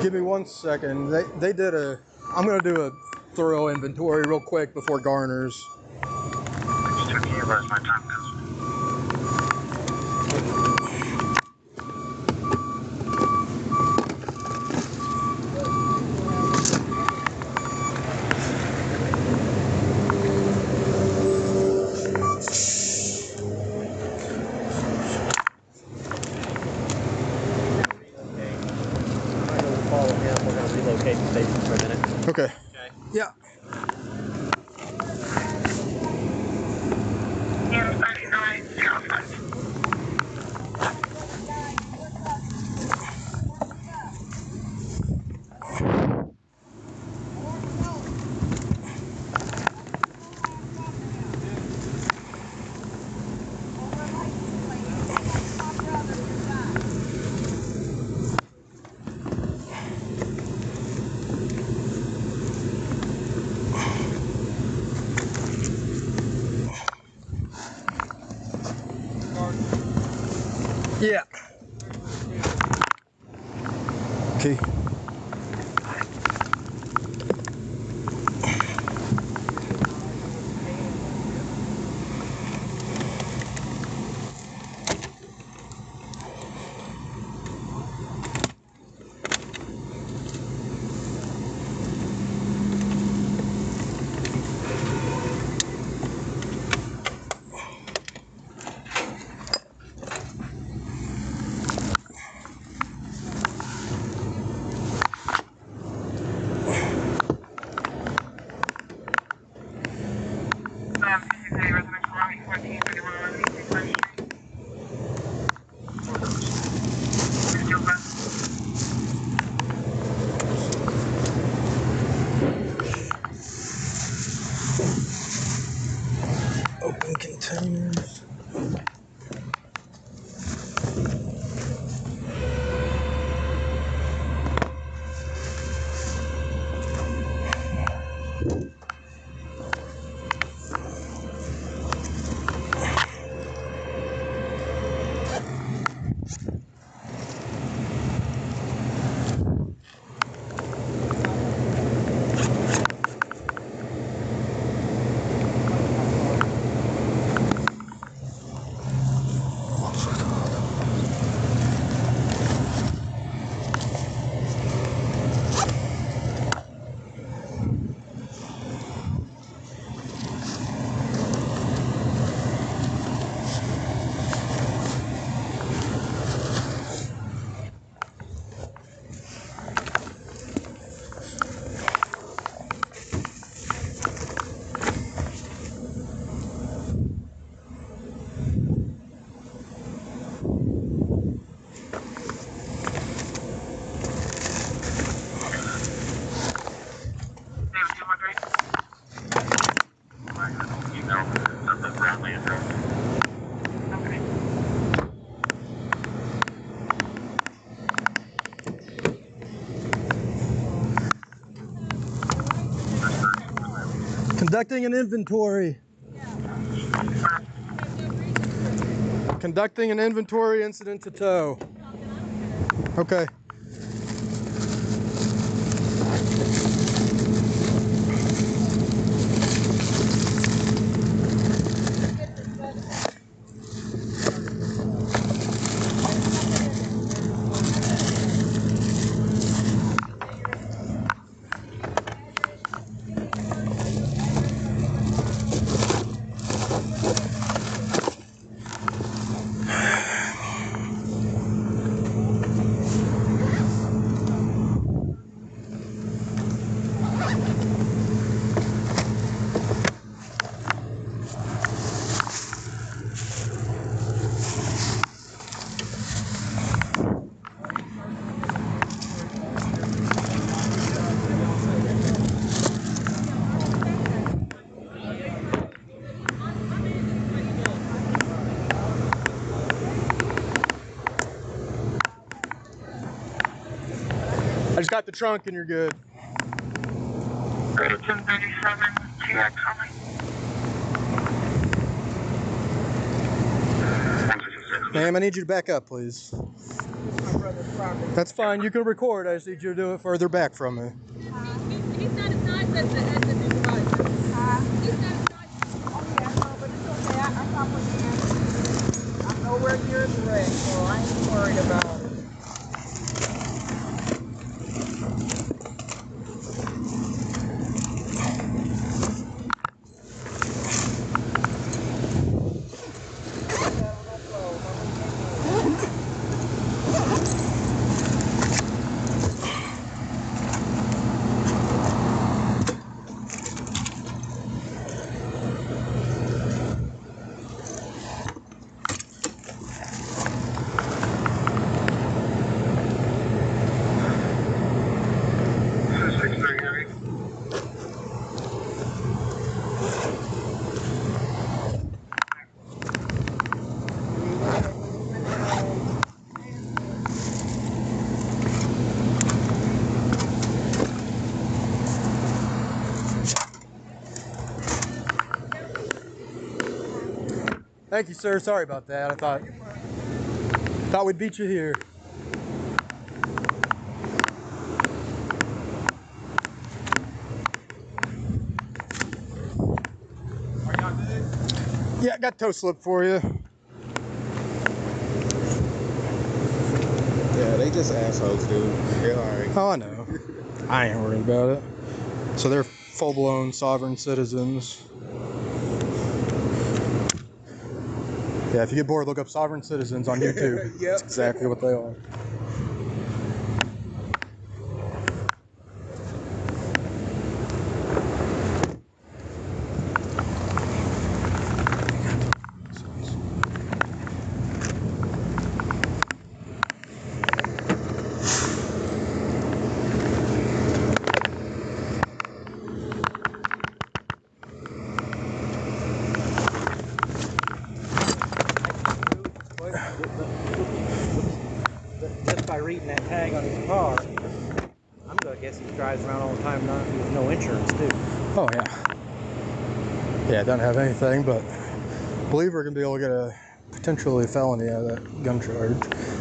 Give me 1 second. They did a. I'm gonna do a thorough inventory real quick before Garner's. Follow him. We're going to relocate the station for a minute. Okay. Okay. Yeah. Yeah. Okay. containers. Conducting an inventory. Conducting an inventory incident to tow. Okay. I just got the trunk and you're good. Ma'am, I need you to back up, please. That's fine, you can record. I just need you to do it further back from me. He's not as nice as the supervisor. He's not as nice. Okay, I know, but it's okay. I comprehend. I'm nowhere near the wreck, so I ain't worried about it. Thank you, sir. Sorry about that. I thought we'd beat you here. Yeah, I got toe slip for you. Yeah, they just assholes, dude. They're alright. Oh, I know. I ain't worried about it. So they're full-blown sovereign citizens. Yeah, if you get bored, look up sovereign citizens on YouTube. Yep. That's exactly what they are. reading that tag on his car, I'm gonna guess he drives around all the time with no insurance too. Oh yeah. Yeah, it doesn't have anything, but I believe we're gonna be able to get a potentially felony out of that gun charge.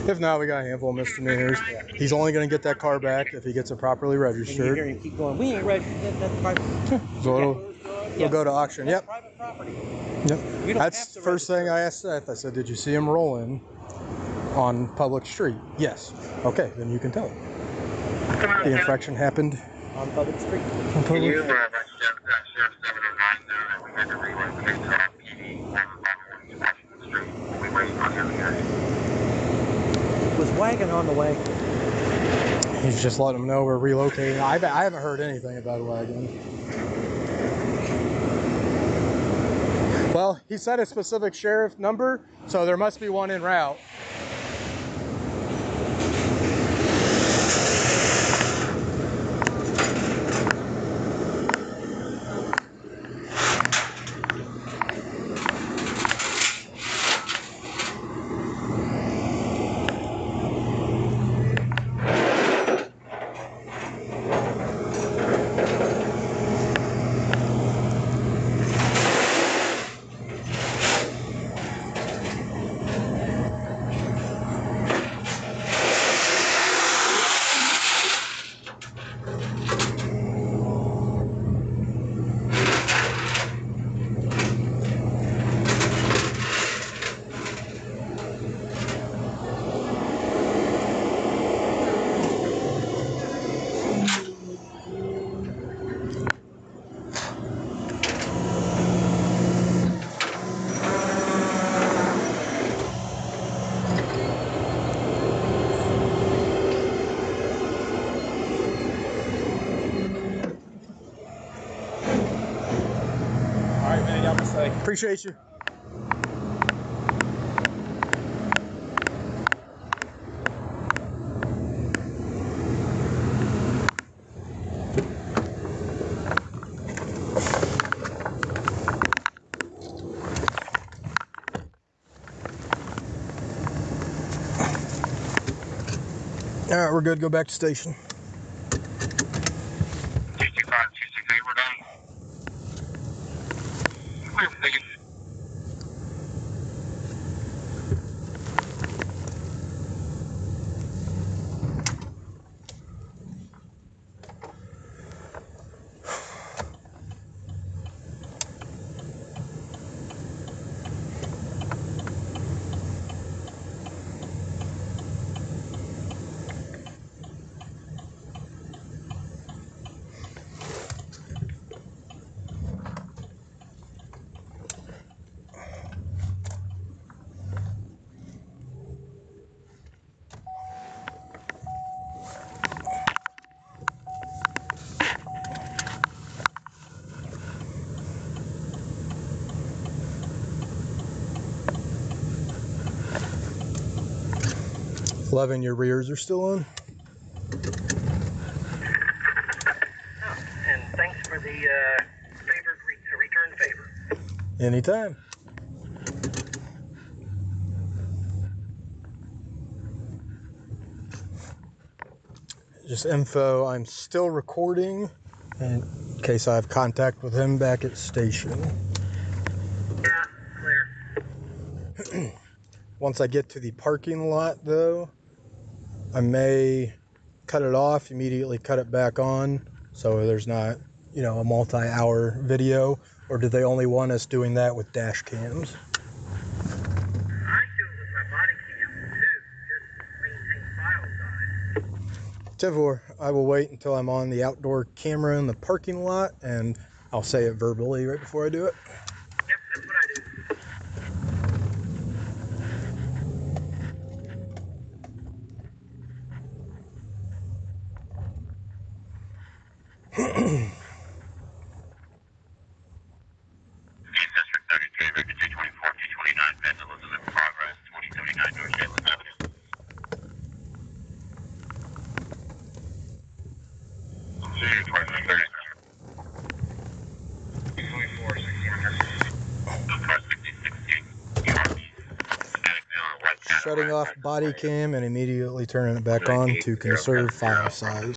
If not, we got a handful of misdemeanors. Yeah. He's only gonna get that car back if he gets it properly And you registered. hear him keep going, we ain't registered, that's private. So it'll go to auction. That's Yep. private property. Yep. You don't That's have to the first thing register. I asked Seth. I said, did you see him rolling on public street? Yes. Okay, then you can tell him. The infraction happened On public street. on Can you public. Sheriff 709 know that we had to relocate to our PD on Washington Street when we wait on him here? Was Wagon on the way? He's just letting him know we're relocating. I haven't heard anything about a wagon. Well, he said a specific sheriff number, so there must be one en route. All right, man. Y'all be safe. Appreciate you. All right, we're good. Go back to station. 225, we're done. Clear for digging. Loving your rears are still on. And thanks for the return favor. Anytime. Just info, I'm still recording in case I have contact with him back at station. Yeah, clear. Once I get to the parking lot though, I may cut it off, immediately cut it back on, so there's not, you know, a multi-hour video. Or do they only want us doing that with dash cams? I do it with my body cam too, just maintain file size. Therefore, I will wait until I'm on the outdoor camera in the parking lot, and I'll say it verbally right before I do it. Yep, that's what I do. District 33, Victor 224, 229, vandalism in progress, 2079 North Shameless Avenue. See you 23. 224, 16. shutting off body cam and immediately turning it back on to conserve file size.